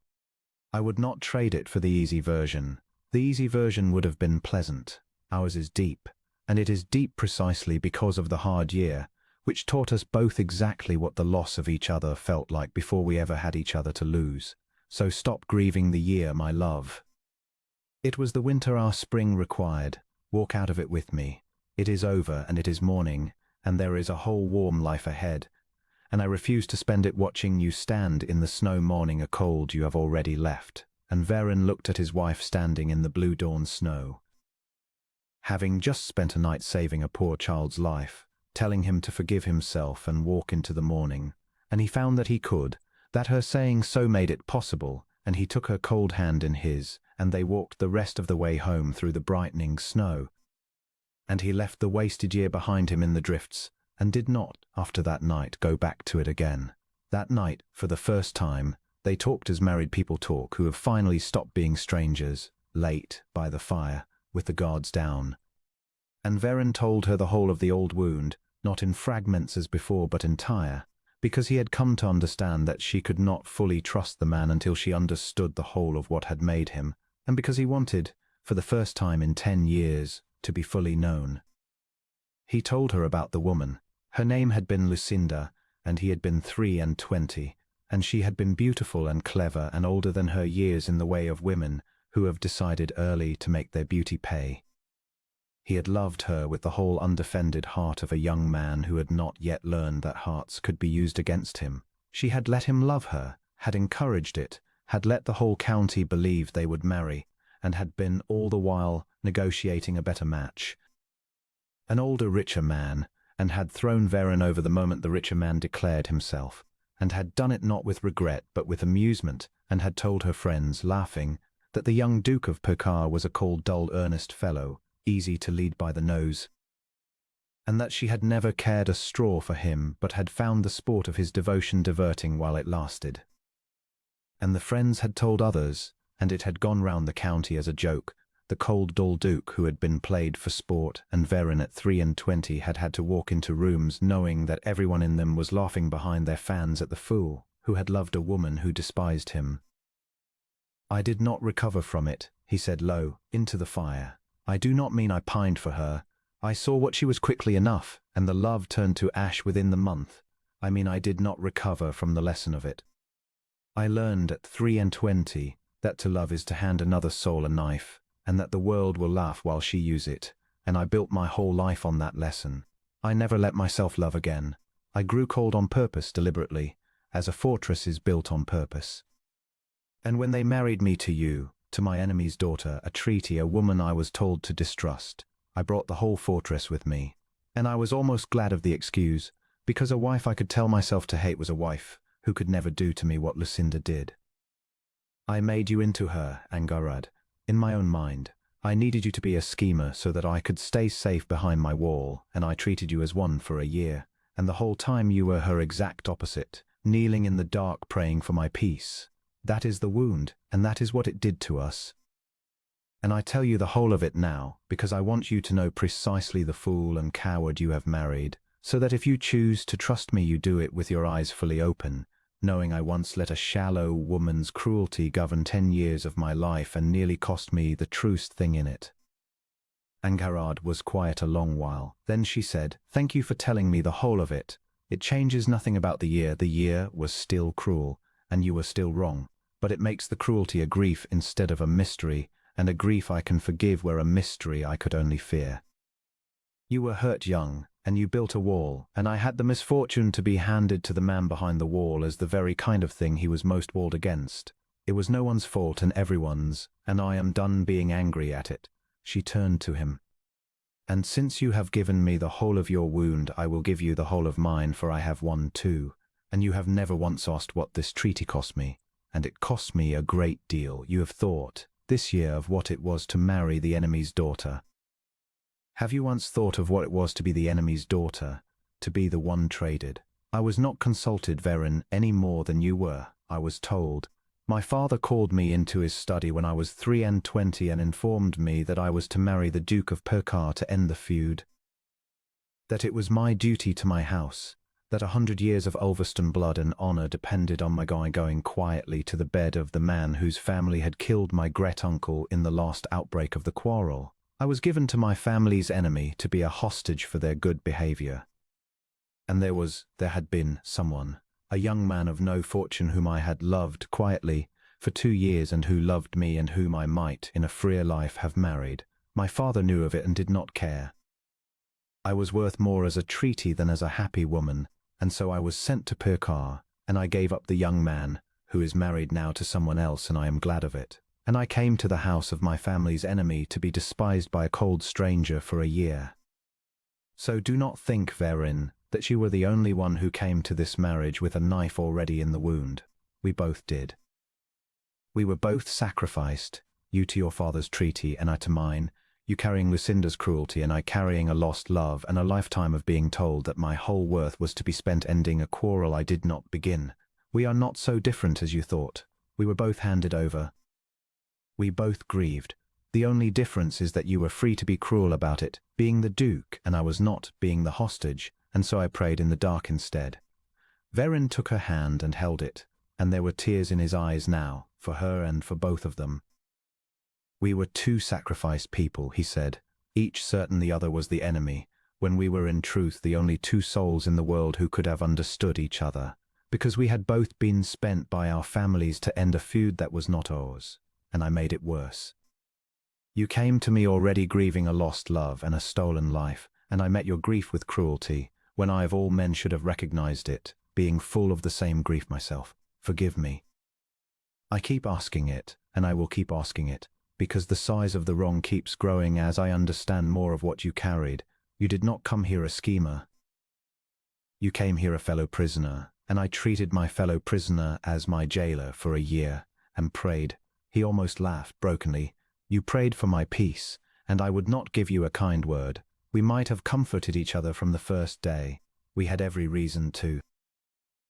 I would not trade it for the easy version. The easy version would have been pleasant. Ours is deep, and it is deep precisely because of the hard year, which taught us both exactly what the loss of each other felt like before we ever had each other to lose. So stop grieving the year, my love. It was the winter our spring required. Walk out of it with me. It is over, and it is morning, and there is a whole warm life ahead, and I refuse to spend it watching you stand in the snow mourning a cold you have already left. And Verin looked at his wife standing in the blue dawn snow, having just spent a night saving a poor child's life, telling him to forgive himself and walk into the morning, and he found that he could, that her saying so made it possible, and he took her cold hand in his, and they walked the rest of the way home through the brightening snow. And he left the wasted year behind him in the drifts, and did not, after that night, go back to it again. That night, for the first time, they talked as married people talk who have finally stopped being strangers, late, by the fire, with the guards down. And Verin told her the whole of the old wound, not in fragments as before, but entire, because he had come to understand that she could not fully trust the man until she understood the whole of what had made him, and because he wanted, for the first time in 10 years, to be fully known. He told her about the woman. Her name had been Lucinda, and he had been 23, and she had been beautiful and clever and older than her years in the way of women who have decided early to make their beauty pay. He had loved her with the whole undefended heart of a young man who had not yet learned that hearts could be used against him. She had let him love her, had encouraged it, had let the whole county believe they would marry, and had been all the while negotiating a better match. An older, richer man, and had thrown Verin over the moment the richer man declared himself, and had done it not with regret but with amusement, and had told her friends, laughing, that the young Duke of Pekar was a cold, dull, earnest fellow, easy to lead by the nose, and that she had never cared a straw for him, but had found the sport of his devotion diverting while it lasted. And the friends had told others, and it had gone round the county as a joke, the cold, dull Duke who had been played for sport, and Verin at 23 had had to walk into rooms knowing that everyone in them was laughing behind their fans at the fool who had loved a woman who despised him. I did not recover from it, he said low, into the fire. I do not mean I pined for her. I saw what she was quickly enough, and the love turned to ash within the month. I mean I did not recover from the lesson of it. I learned at 23 that to love is to hand another soul a knife, and that the world will laugh while she use it, and I built my whole life on that lesson. I never let myself love again. I grew cold on purpose, deliberately, as a fortress is built on purpose. And when they married me to you, to my enemy's daughter, a treaty, a woman I was told to distrust, I brought the whole fortress with me. And I was almost glad of the excuse, because a wife I could tell myself to hate was a wife who could never do to me what Lucinda did. I made you into her, Angharad, in my own mind. I needed you to be a schemer so that I could stay safe behind my wall, and I treated you as one for a year, and the whole time you were her exact opposite, kneeling in the dark praying for my peace. That is the wound, and that is what it did to us. And I tell you the whole of it now, because I want you to know precisely the fool and coward you have married, so that if you choose to trust me you do it with your eyes fully open, knowing I once let a shallow woman's cruelty govern 10 years of my life and nearly cost me the truest thing in it. Angharad was quiet a long while. Then she said, "Thank you for telling me the whole of it. It changes nothing about the year. The year was still cruel, and you were still wrong. But it makes the cruelty a grief instead of a mystery, and a grief I can forgive where a mystery I could only fear. You were hurt young, and you built a wall, and I had the misfortune to be handed to the man behind the wall as the very kind of thing he was most walled against. It was no one's fault and everyone's, and I am done being angry at it." She turned to him. "And since you have given me the whole of your wound, I will give you the whole of mine, for I have one too. And you have never once asked what this treaty cost me, and it cost me a great deal. You have thought, this year, of what it was to marry the enemy's daughter. Have you once thought of what it was to be the enemy's daughter, to be the one traded? I was not consulted, Verin, any more than you were. I was told. My father called me into his study when I was 23 and informed me that I was to marry the Duke of Perkar to end the feud. That it was my duty to my house, that 100 years of Ulverston blood and honour depended on my going quietly to the bed of the man whose family had killed my great-uncle in the last outbreak of the quarrel. I was given to my family's enemy to be a hostage for their good behaviour. And there had been someone, a young man of no fortune whom I had loved quietly for 2 years and who loved me and whom I might, in a freer life, have married. My father knew of it and did not care. I was worth more as a treaty than as a happy woman, and so I was sent to Perkar, and I gave up the young man, who is married now to someone else, and I am glad of it. And I came to the house of my family's enemy to be despised by a cold stranger for a year. So do not think, Verin, that you were the only one who came to this marriage with a knife already in the wound. We both did. We were both sacrificed, you to your father's treaty and I to mine, you carrying Lucinda's cruelty and I carrying a lost love and a lifetime of being told that my whole worth was to be spent ending a quarrel I did not begin. We are not so different as you thought. We were both handed over. We both grieved. The only difference is that you were free to be cruel about it, being the Duke, and I was not, being the hostage, and so I prayed in the dark instead." Verin took her hand and held it, and there were tears in his eyes now, for her and for both of them. "We were 2 sacrificed people," he said, "each certain the other was the enemy, when we were in truth the only 2 souls in the world who could have understood each other, because we had both been spent by our families to end a feud that was not ours. And I made it worse. You came to me already grieving a lost love and a stolen life, and I met your grief with cruelty, when I of all men should have recognized it, being full of the same grief myself. Forgive me. I keep asking it, and I will keep asking it, because the size of the wrong keeps growing as I understand more of what you carried. You did not come here a schemer. You came here a fellow prisoner, and I treated my fellow prisoner as my jailer for a year, and prayed. He almost laughed brokenly. You prayed for my peace, and I would not give you a kind word. We might have comforted each other from the first day. We had every reason to.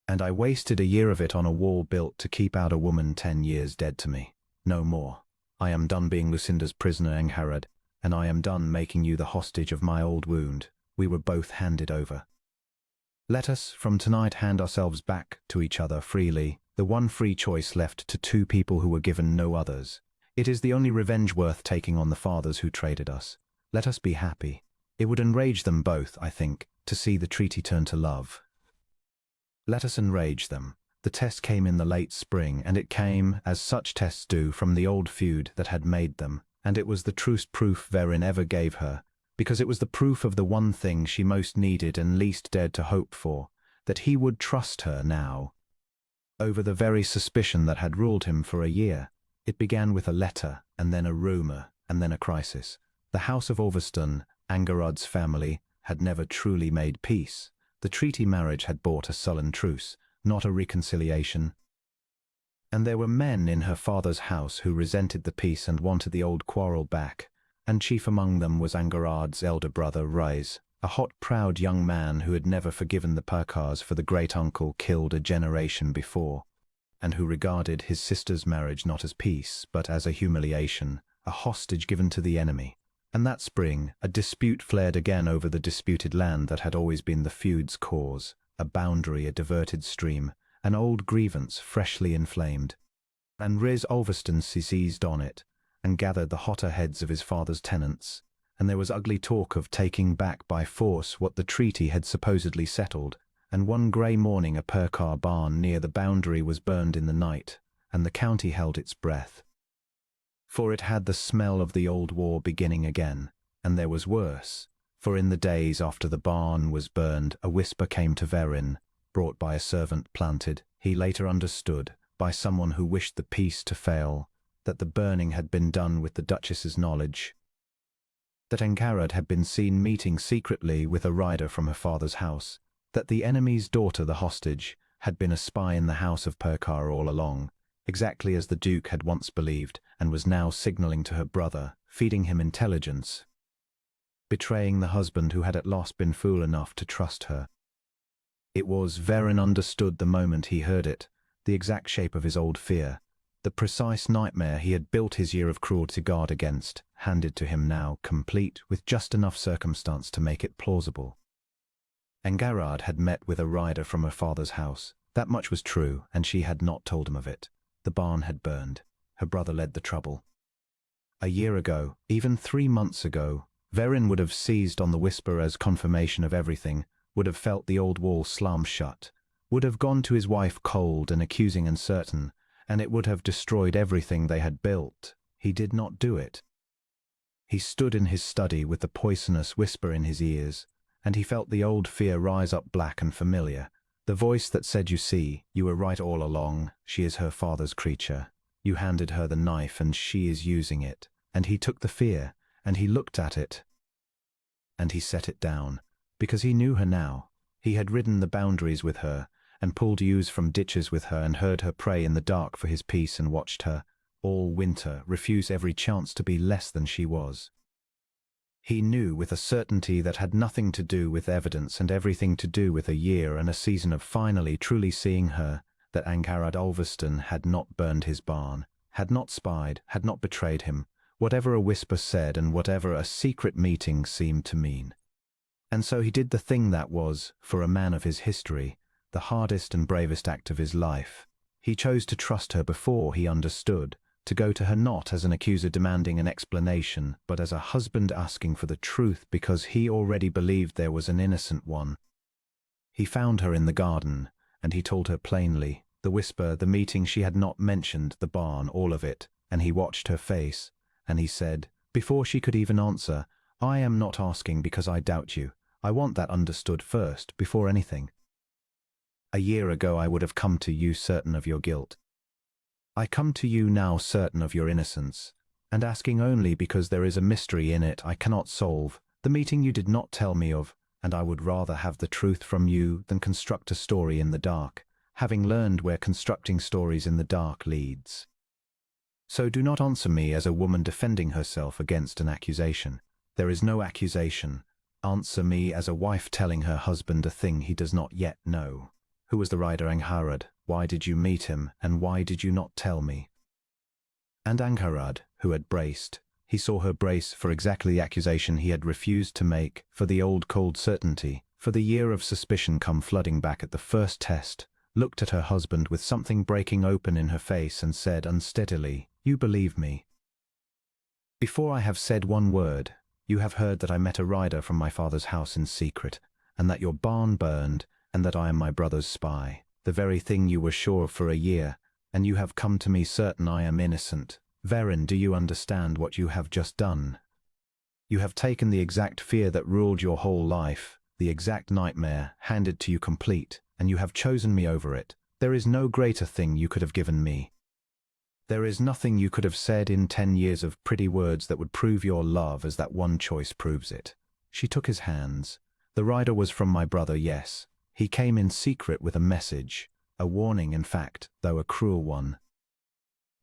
And I wasted a year of it on a wall built to keep out a woman 10 years dead to me. No more. I am done being Lucinda's prisoner, Angharad, and I am done making you the hostage of my old wound. We were both handed over. Let us, from tonight, hand ourselves back to each other freely, the one free choice left to 2 people who were given no others. It is the only revenge worth taking on the fathers who traded us. Let us be happy. It would enrage them both, I think, to see the treaty turn to love. Let us enrage them. The test came in the late spring, and it came, as such tests do, from the old feud that had made them, and it was the truest proof Verin ever gave her, because it was the proof of the one thing she most needed and least dared to hope for, that he would trust her now, over the very suspicion that had ruled him for a year. It began with a letter, and then a rumour, and then a crisis. The House of Ulverston, Angharad's family, had never truly made peace. The treaty marriage had bought a sullen truce, not a reconciliation. And there were men in her father's house who resented the peace and wanted the old quarrel back, and chief among them was Angharad's elder brother, Rais, a hot, proud young man who had never forgiven the Perkars for the great-uncle killed a generation before, and who regarded his sister's marriage not as peace, but as a humiliation, a hostage given to the enemy. And that spring, a dispute flared again over the disputed land that had always been the feud's cause, a boundary, a diverted stream, an old grievance freshly inflamed. And Riz Ulverston seized on it, and gathered the hotter heads of his father's tenants, and there was ugly talk of taking back by force what the treaty had supposedly settled, and one grey morning a Percar barn near the boundary was burned in the night, and the county held its breath. For it had the smell of the old war beginning again, and there was worse, for in the days after the barn was burned a whisper came to Verin, brought by a servant planted, he later understood, by someone who wished the peace to fail, that the burning had been done with the Duchess's knowledge, that Angharad had been seen meeting secretly with a rider from her father's house, that the enemy's daughter, the hostage, had been a spy in the house of Percar all along, exactly as the Duke had once believed, and was now signalling to her brother, feeding him intelligence, betraying the husband who had at last been fool enough to trust her. It was, Verin understood the moment he heard it, the exact shape of his old fear, the precise nightmare he had built his year of cruelty to guard against, handed to him now, complete, with just enough circumstance to make it plausible. Angharad had met with a rider from her father's house. That much was true, and she had not told him of it. The barn had burned. Her brother led the trouble. A year ago, even 3 months ago, Verin would have seized on the whisper as confirmation of everything, would have felt the old wall slam shut, would have gone to his wife cold and accusing and certain, and it would have destroyed everything they had built. He did not do it. He stood in his study with the poisonous whisper in his ears, and he felt the old fear rise up black and familiar, the voice that said, "You see, you were right all along, she is her father's creature. You handed her the knife and she is using it." And he took the fear, and he looked at it, and he set it down, because he knew her now. He had ridden the boundaries with her, and pulled ewes from ditches with her, and heard her pray in the dark for his peace, and watched her, all winter, refuse every chance to be less than she was. He knew with a certainty that had nothing to do with evidence and everything to do with a year and a season of finally truly seeing her, that Angharad Ulverston had not burned his barn, had not spied, had not betrayed him, whatever a whisper said and whatever a secret meeting seemed to mean. And so he did the thing that was, for a man of his history, the hardest and bravest act of his life. He chose to trust her before he understood, to go to her not as an accuser demanding an explanation, but as a husband asking for the truth because he already believed there was an innocent one. He found her in the garden, and he told her plainly, the whisper, the meeting she had not mentioned, the barn, all of it, and he watched her face, and he said, before she could even answer, "I am not asking because I doubt you. I want that understood first, before anything. A year ago I would have come to you certain of your guilt. I come to you now certain of your innocence, and asking only because there is a mystery in it I cannot solve, the meeting you did not tell me of, and I would rather have the truth from you than construct a story in the dark, having learned where constructing stories in the dark leads. So do not answer me as a woman defending herself against an accusation. There is no accusation. Answer me as a wife telling her husband a thing he does not yet know. Who was the rider Angharad? Why did you meet him, and why did you not tell me?" And Angharad, who had braced, he saw her brace for exactly the accusation he had refused to make, for the old cold certainty, for the year of suspicion come flooding back at the first test, looked at her husband with something breaking open in her face and said unsteadily, "You believe me. Before I have said one word, you have heard that I met a rider from my father's house in secret, and that your barn burned, and that I am my brother's spy, the very thing you were sure of for a year, and you have come to me certain I am innocent. Verin, do you understand what you have just done? You have taken the exact fear that ruled your whole life, the exact nightmare, handed to you complete, and you have chosen me over it. There is no greater thing you could have given me. There is nothing you could have said in 10 years of pretty words that would prove your love as that one choice proves it." She took his hands. "The rider was from my brother, yes. He came in secret with a message, a warning in fact, though a cruel one.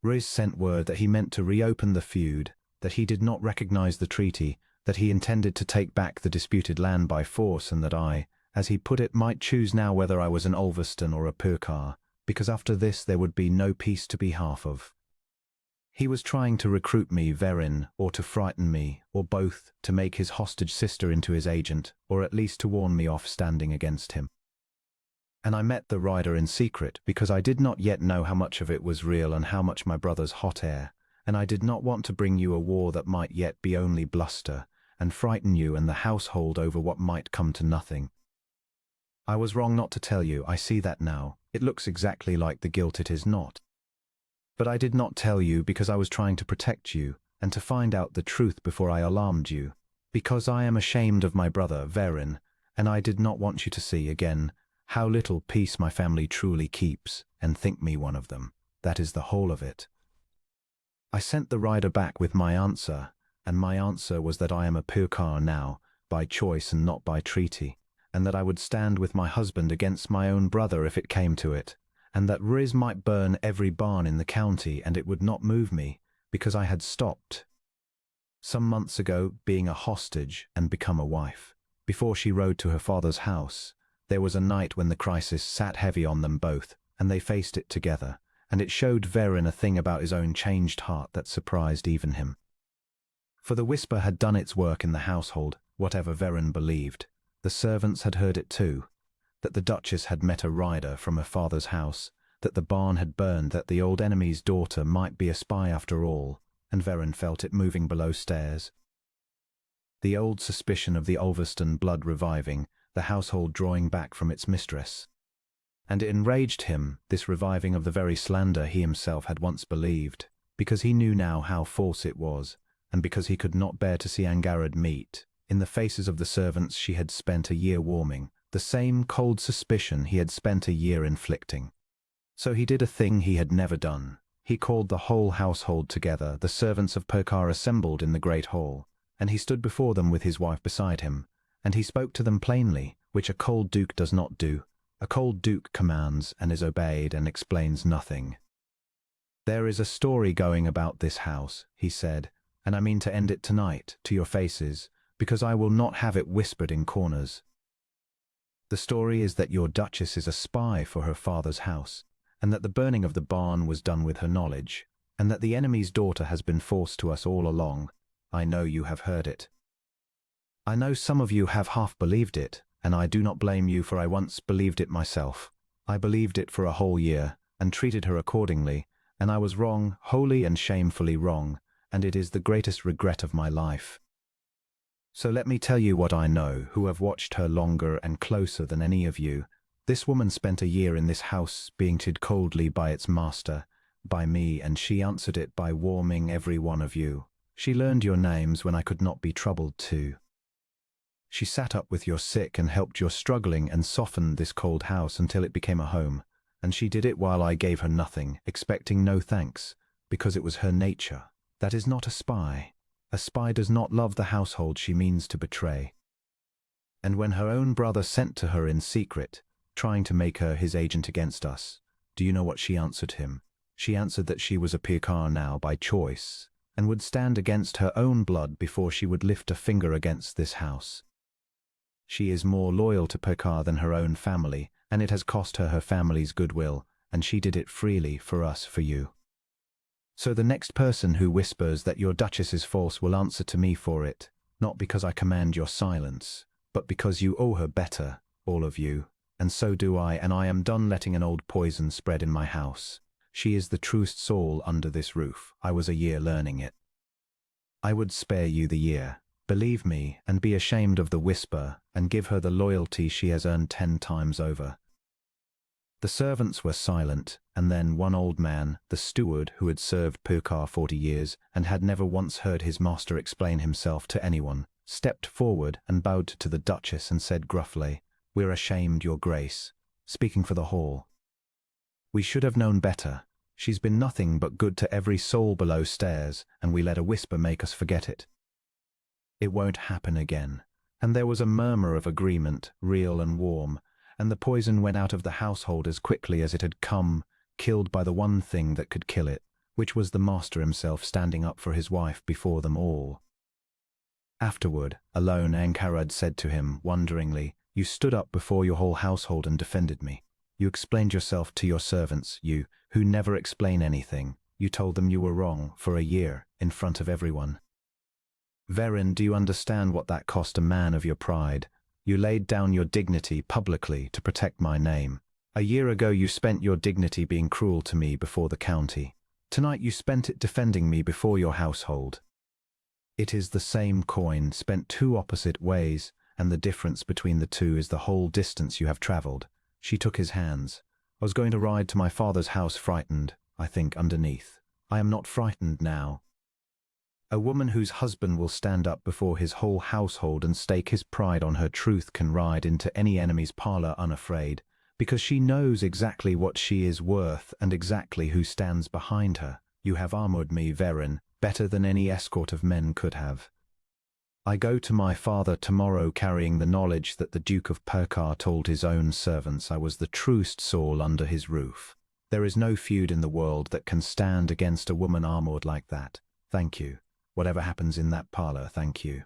Riz sent word that he meant to reopen the feud, that he did not recognize the treaty, that he intended to take back the disputed land by force, and that I, as he put it, might choose now whether I was an Ulverston or a Percar, because after this there would be no peace to be half of. He was trying to recruit me, Verin, or to frighten me, or both, to make his hostage sister into his agent, or at least to warn me off standing against him. And I met the rider in secret because I did not yet know how much of it was real and how much my brother's hot air, and I did not want to bring you a war that might yet be only bluster, and frighten you and the household over what might come to nothing. I was wrong not to tell you, I see that now. It looks exactly like the guilt it is not. But I did not tell you because I was trying to protect you, and to find out the truth before I alarmed you, because I am ashamed of my brother, Verin, and I did not want you to see again how little peace my family truly keeps, and think me one of them. That is the whole of it. I sent the rider back with my answer, and my answer was that I am a Purkar now, by choice and not by treaty, and that I would stand with my husband against my own brother if it came to it, and that Riz might burn every barn in the county and it would not move me, because I had stopped, some months ago, being a hostage and become a wife. Before she rode to her father's house, there was a night when the crisis sat heavy on them both, and they faced it together, and it showed Verin a thing about his own changed heart that surprised even him. For the whisper had done its work in the household, whatever Verin believed. The servants had heard it too, that the Duchess had met a rider from her father's house, that the barn had burned, that the old enemy's daughter might be a spy after all, and Verin felt it moving below stairs. The old suspicion of the Ulverston blood reviving, the household drawing back from its mistress. And it enraged him, this reviving of the very slander he himself had once believed, because he knew now how false it was, and because he could not bear to see Angarad meet, in the faces of the servants she had spent a year warming, the same cold suspicion he had spent a year inflicting. So he did a thing he had never done. He called the whole household together, the servants of Purkar assembled in the great hall, and he stood before them with his wife beside him, and he spoke to them plainly, which a cold duke does not do. A cold duke commands and is obeyed and explains nothing. There is a story going about this house, he said, and I mean to end it tonight, to your faces, because I will not have it whispered in corners. The story is that your Duchess is a spy for her father's house, and that the burning of the barn was done with her knowledge, and that the enemy's daughter has been forced to us all along. I know you have heard it. I know some of you have half believed it, and I do not blame you, for I once believed it myself. I believed it for a whole year, and treated her accordingly, and I was wrong, wholly and shamefully wrong, and it is the greatest regret of my life. So let me tell you what I know, who have watched her longer and closer than any of you. This woman spent a year in this house, being treated coldly by its master, by me, and she answered it by warming every one of you. She learned your names when I could not be troubled too. She sat up with your sick and helped your struggling and softened this cold house until it became a home, and she did it while I gave her nothing, expecting no thanks, because it was her nature. That is not a spy. A spy does not love the household she means to betray. And when her own brother sent to her in secret, trying to make her his agent against us, do you know what she answered him? She answered that she was a Purkar now by choice, and would stand against her own blood before she would lift a finger against this house. She is more loyal to Purkar than her own family, and it has cost her her family's goodwill, and she did it freely for us, for you. So the next person who whispers that your Duchess is false will answer to me for it, not because I command your silence, but because you owe her better, all of you, and so do I, and I am done letting an old poison spread in my house. She is the truest soul under this roof. I was a year learning it. I would spare you the year. Believe me, and be ashamed of the whisper, and give her the loyalty she has earned 10 times over. The servants were silent, and then one old man, the steward who had served Purkar 40 years, and had never once heard his master explain himself to anyone, stepped forward and bowed to the Duchess and said gruffly, "We're ashamed, your grace," speaking for the hall. "We should have known better. She's been nothing but good to every soul below stairs, and we let a whisper make us forget it. It won't happen again." And there was a murmur of agreement, real and warm, and the poison went out of the household as quickly as it had come, killed by the one thing that could kill it, which was the master himself standing up for his wife before them all. Afterward, alone, Angarad said to him, wonderingly, "You stood up before your whole household and defended me. You explained yourself to your servants, you, who never explain anything. You told them you were wrong, for a year, in front of everyone. Verin, do you understand what that cost a man of your pride? You laid down your dignity publicly to protect my name. A year ago you spent your dignity being cruel to me before the county. Tonight you spent it defending me before your household. It is the same coin, spent two opposite ways, and the difference between the two is the whole distance you have travelled. She took his hands. I was going to ride to my father's house frightened, I think, underneath. I am not frightened now. A woman whose husband will stand up before his whole household and stake his pride on her truth can ride into any enemy's parlour unafraid, because she knows exactly what she is worth and exactly who stands behind her. You have armoured me, Verin, better than any escort of men could have. I go to my father tomorrow carrying the knowledge that the Duke of Percar told his own servants I was the truest soul under his roof. There is no feud in the world that can stand against a woman armoured like that. Thank you. Whatever happens in that parlour, thank you.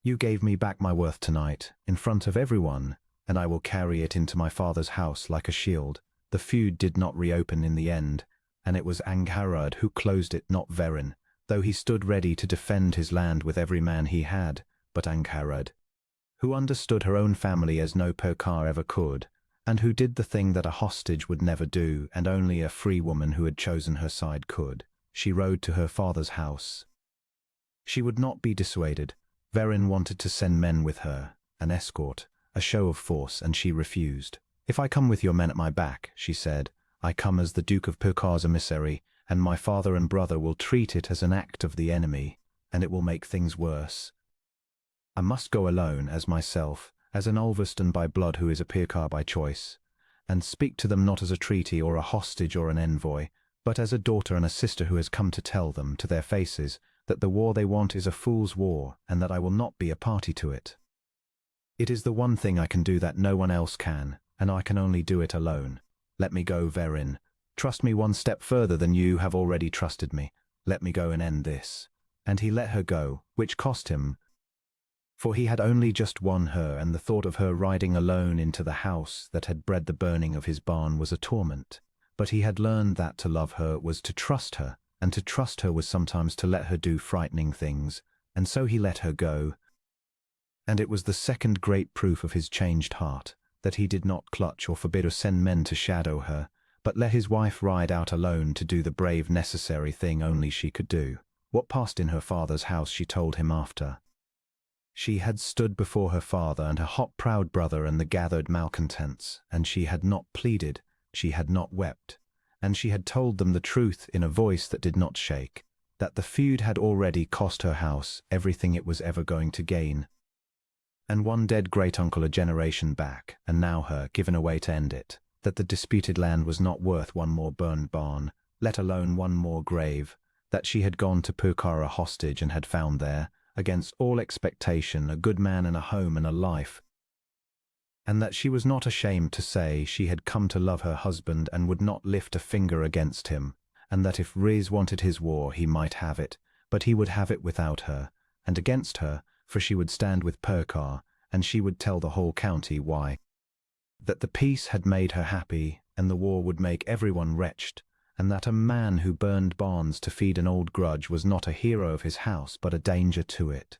You gave me back my worth tonight, in front of everyone, and I will carry it into my father's house like a shield. The feud did not reopen in the end, and it was Angharad who closed it, not Verin, though he stood ready to defend his land with every man he had, but Angharad, who understood her own family as no Percar ever could, and who did the thing that a hostage would never do, and only a free woman who had chosen her side could. She rode to her father's house. She would not be dissuaded. Verin wanted to send men with her, an escort, a show of force, and she refused. If I come with your men at my back, she said, I come as the Duke of Percar's emissary, and my father and brother will treat it as an act of the enemy, and it will make things worse. I must go alone, as myself, as an Ulverston by blood who is a Percar by choice, and speak to them not as a treaty or a hostage or an envoy, but as a daughter and a sister who has come to tell them, to their faces, that the war they want is a fool's war, and that I will not be a party to it. It is the one thing I can do that no one else can, and I can only do it alone. Let me go, Verin. Trust me one step further than you have already trusted me. Let me go and end this. And he let her go, which cost him, for he had only just won her, and the thought of her riding alone into the house that had bred the burning of his barn was a torment. But he had learned that to love her was to trust her, and to trust her was sometimes to let her do frightening things, and so he let her go. And it was the second great proof of his changed heart, that he did not clutch or forbid or send men to shadow her, but let his wife ride out alone to do the brave necessary thing only she could do. What passed in her father's house she told him after. She had stood before her father and her hot proud brother and the gathered malcontents, and she had not pleaded, she had not wept, and she had told them the truth in a voice that did not shake, that the feud had already cost her house everything it was ever going to gain, and one dead great-uncle a generation back, and now her, given away to end it, that the disputed land was not worth one more burned barn, let alone one more grave, that she had gone to Percar a hostage and had found there, against all expectation, a good man and a home and a life, and that she was not ashamed to say she had come to love her husband and would not lift a finger against him, and that if Riz wanted his war he might have it, but he would have it without her, and against her, for she would stand with Percar, and she would tell the whole county why. That the peace had made her happy, and the war would make everyone wretched, and that a man who burned barns to feed an old grudge was not a hero of his house, but a danger to it.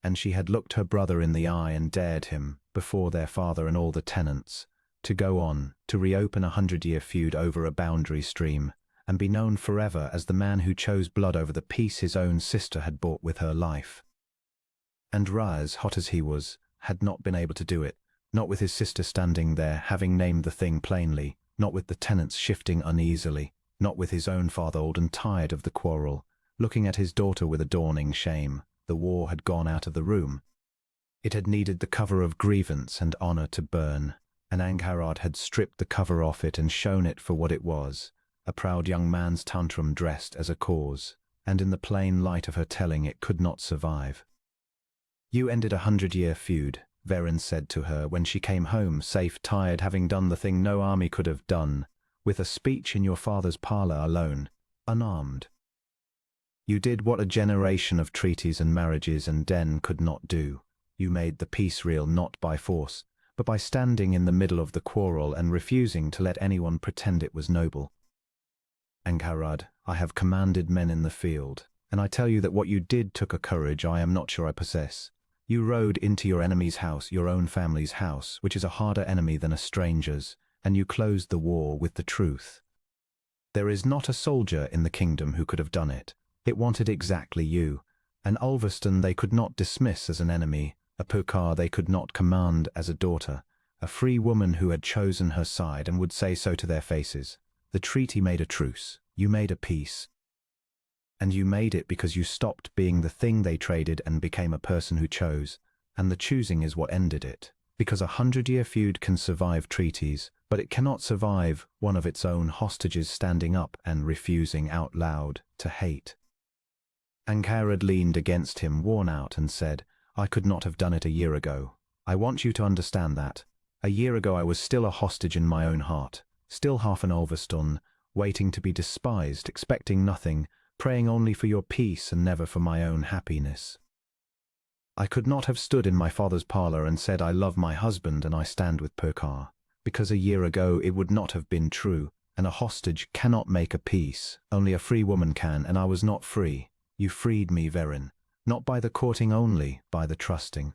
And she had looked her brother in the eye and dared him, before their father and all the tenants, to go on, to reopen 100-year feud over a boundary stream, and be known forever as the man who chose blood over the peace his own sister had bought with her life. And Raz, hot as he was, had not been able to do it, not with his sister standing there, having named the thing plainly, not with the tenants shifting uneasily, not with his own father old and tired of the quarrel, looking at his daughter with a dawning shame. The war had gone out of the room. It had needed the cover of grievance and honour to burn, and Angharad had stripped the cover off it and shown it for what it was, a proud young man's tantrum dressed as a cause, and in the plain light of her telling it could not survive. You ended 100-year feud, Verin said to her when she came home, safe, tired, having done the thing no army could have done, with a speech in your father's parlour alone, unarmed. You did what a generation of treaties and marriages and den could not do. You made the peace real not by force, but by standing in the middle of the quarrel and refusing to let anyone pretend it was noble. Angharad, I have commanded men in the field, and I tell you that what you did took a courage I am not sure I possess. You rode into your enemy's house, your own family's house, which is a harder enemy than a stranger's, and you closed the war with the truth. There is not a soldier in the kingdom who could have done it. It wanted exactly you. An Ulverston they could not dismiss as an enemy, a Pukar they could not command as a daughter, a free woman who had chosen her side and would say so to their faces. The treaty made a truce. You made a peace. And you made it because you stopped being the thing they traded and became a person who chose, and the choosing is what ended it. Because a 100-year feud can survive treaties, but it cannot survive one of its own hostages standing up and refusing out loud to hate. Angharad leaned against him, worn out, and said, I could not have done it a year ago. I want you to understand that. A year ago I was still a hostage in my own heart, still half an Ulverston, waiting to be despised, expecting nothing, praying only for your peace and never for my own happiness. I could not have stood in my father's parlour and said I love my husband and I stand with Pukar, because a year ago it would not have been true, and a hostage cannot make a peace, only a free woman can, and I was not free. You freed me, Verin, not by the courting only, by the trusting.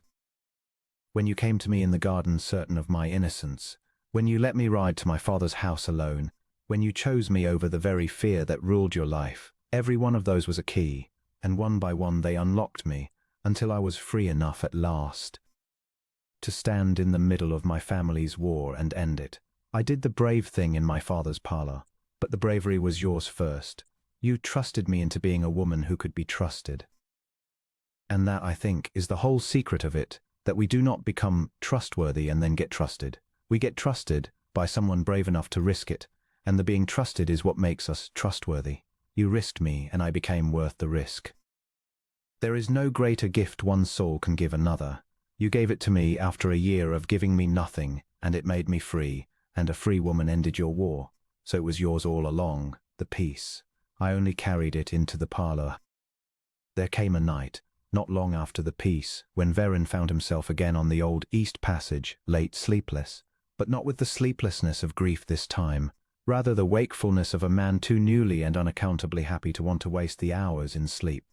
When you came to me in the garden certain of my innocence, when you let me ride to my father's house alone, when you chose me over the very fear that ruled your life, every one of those was a key, and one by one they unlocked me, until I was free enough at last to stand in the middle of my family's war and end it. I did the brave thing in my father's parlour, but the bravery was yours first. You trusted me into being a woman who could be trusted. And that, I think, is the whole secret of it, that we do not become trustworthy and then get trusted. We get trusted by someone brave enough to risk it, and the being trusted is what makes us trustworthy. You risked me, and I became worth the risk. There is no greater gift one soul can give another. You gave it to me after a year of giving me nothing, and it made me free, and a free woman ended your war. So it was yours all along, the peace. I only carried it into the parlour. There came a night, not long after the peace, when Verin found himself again on the old East Passage, late sleepless, but not with the sleeplessness of grief this time, rather the wakefulness of a man too newly and unaccountably happy to want to waste the hours in sleep.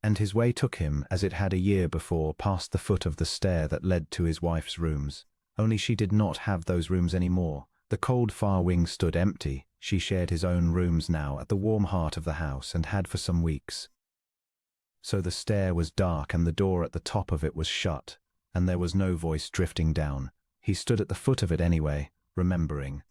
And his way took him, as it had a year before, past the foot of the stair that led to his wife's rooms. Only she did not have those rooms any more. The cold far wing stood empty. She shared his own rooms now at the warm heart of the house, and had for some weeks. So the stair was dark, and the door at the top of it was shut, and there was no voice drifting down. He stood at the foot of it anyway, remembering.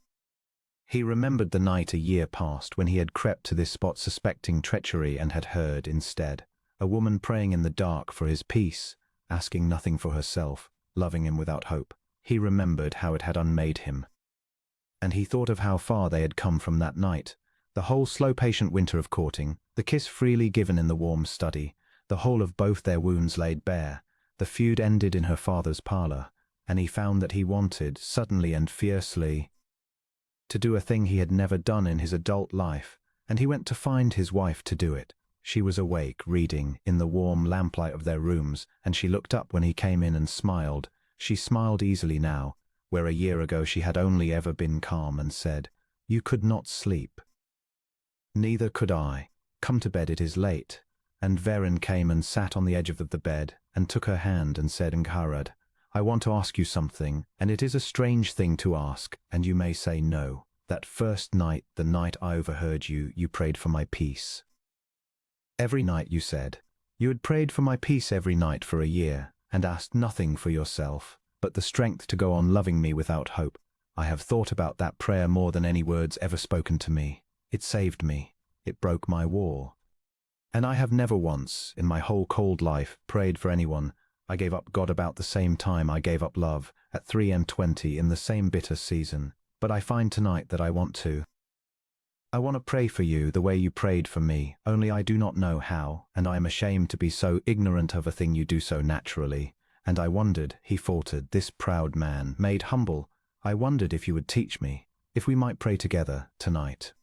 He remembered the night a year past when he had crept to this spot suspecting treachery and had heard, instead, a woman praying in the dark for his peace, asking nothing for herself, loving him without hope. He remembered how it had unmade him. And he thought of how far they had come from that night, the whole slow patient winter of courting, the kiss freely given in the warm study, the whole of both their wounds laid bare. The feud ended in her father's parlour, and he found that he wanted, suddenly and fiercely, to do a thing he had never done in his adult life, and he went to find his wife to do it. She was awake, reading, in the warm lamplight of their rooms, and she looked up when he came in and smiled. She smiled easily now, where a year ago she had only ever been calm, and said, "You could not sleep." "Neither could I. Come to bed, it is late." And Verin came and sat on the edge of the bed, and took her hand and said, "Angharad, I want to ask you something, and it is a strange thing to ask, and you may say no. That first night, the night I overheard you, you prayed for my peace. Every night, you said. You had prayed for my peace every night for a year, and asked nothing for yourself, but the strength to go on loving me without hope. I have thought about that prayer more than any words ever spoken to me. It saved me. It broke my wall. And I have never once, in my whole cold life, prayed for anyone. I gave up God about the same time I gave up love, at 3 and 20 in the same bitter season. But I find tonight that I want to. I want to pray for you the way you prayed for me, only I do not know how, and I am ashamed to be so ignorant of a thing you do so naturally. And I wondered," he faltered, this proud man, made humble, "I wondered if you would teach me, if we might pray together tonight.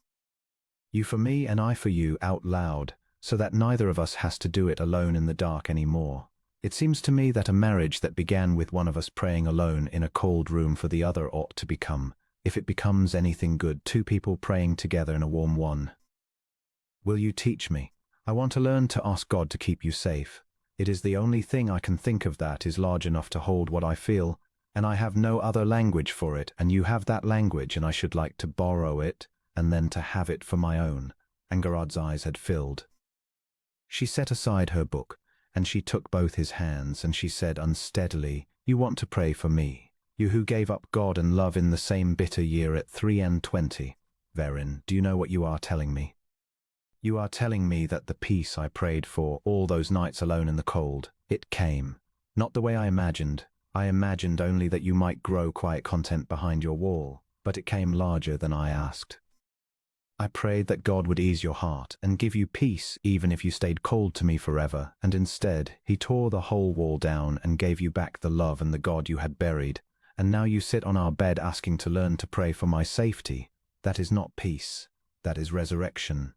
You for me and I for you out loud, so that neither of us has to do it alone in the dark any more. It seems to me that a marriage that began with one of us praying alone in a cold room for the other ought to become, if it becomes anything good, two people praying together in a warm one. Will you teach me? I want to learn to ask God to keep you safe. It is the only thing I can think of that is large enough to hold what I feel, and I have no other language for it, and you have that language, and I should like to borrow it, and then to have it for my own." Enguerrad's eyes had filled. She set aside her book, and she took both his hands, and she said unsteadily, "You want to pray for me, you who gave up God and love in the same bitter year at 23. Verin, do you know what you are telling me? You are telling me that the peace I prayed for all those nights alone in the cold, it came. Not the way I imagined. I imagined only that you might grow quiet content behind your wall, but it came larger than I asked. I prayed that God would ease your heart and give you peace even if you stayed cold to me forever, and instead, he tore the whole wall down and gave you back the love and the God you had buried, and now you sit on our bed asking to learn to pray for my safety. That is not peace. That is resurrection.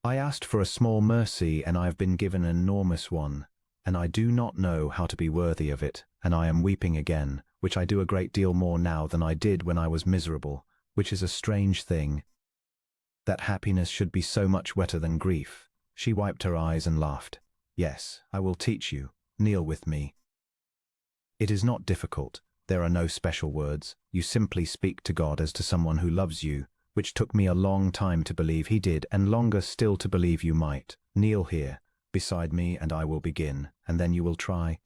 I asked for a small mercy, and I have been given an enormous one, and I do not know how to be worthy of it, and I am weeping again, which I do a great deal more now than I did when I was miserable, which is a strange thing. That happiness should be so much wetter than grief." She wiped her eyes and laughed. "Yes, I will teach you. Kneel with me. It is not difficult. There are no special words. You simply speak to God as to someone who loves you, which took me a long time to believe he did, and longer still to believe you might. Kneel here, beside me, and I will begin, and then you will try.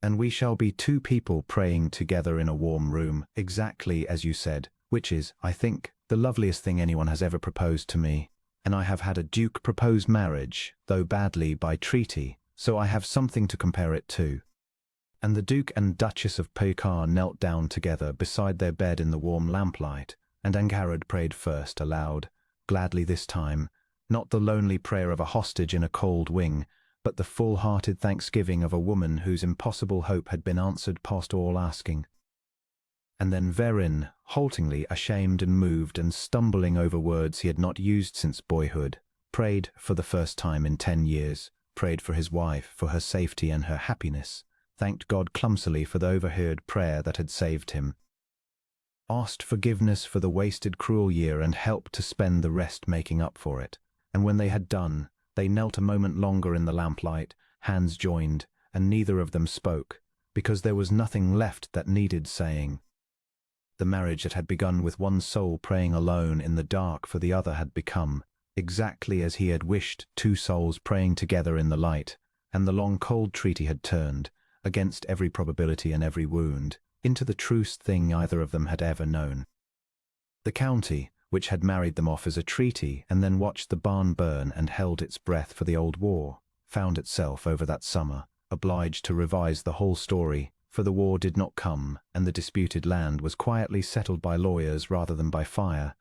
And we shall be two people praying together in a warm room, exactly as you said, which is, I think, the loveliest thing anyone has ever proposed to me. And I have had a duke propose marriage, though badly by treaty, so I have something to compare it to." And the Duke and Duchess of Pekar knelt down together beside their bed in the warm lamplight, and Enguerrad prayed first aloud, gladly this time, not the lonely prayer of a hostage in a cold wing, but the full-hearted thanksgiving of a woman whose impossible hope had been answered past all asking. And then Verin, haltingly, ashamed and moved and stumbling over words he had not used since boyhood, prayed for the first time in 10 years, prayed for his wife, for her safety and her happiness, thanked God clumsily for the overheard prayer that had saved him, asked forgiveness for the wasted cruel year and helped to spend the rest making up for it. And when they had done, they knelt a moment longer in the lamplight, hands joined, and neither of them spoke, because there was nothing left that needed saying. The marriage that had begun with one soul praying alone in the dark for the other had become, exactly as he had wished, two souls praying together in the light, and the long cold treaty had turned, against every probability and every wound, into the truest thing either of them had ever known. The county, which had married them off as a treaty and then watched the barn burn and held its breath for the old war, found itself over that summer obliged to revise the whole story, for the war did not come, and the disputed land was quietly settled by lawyers rather than by fire.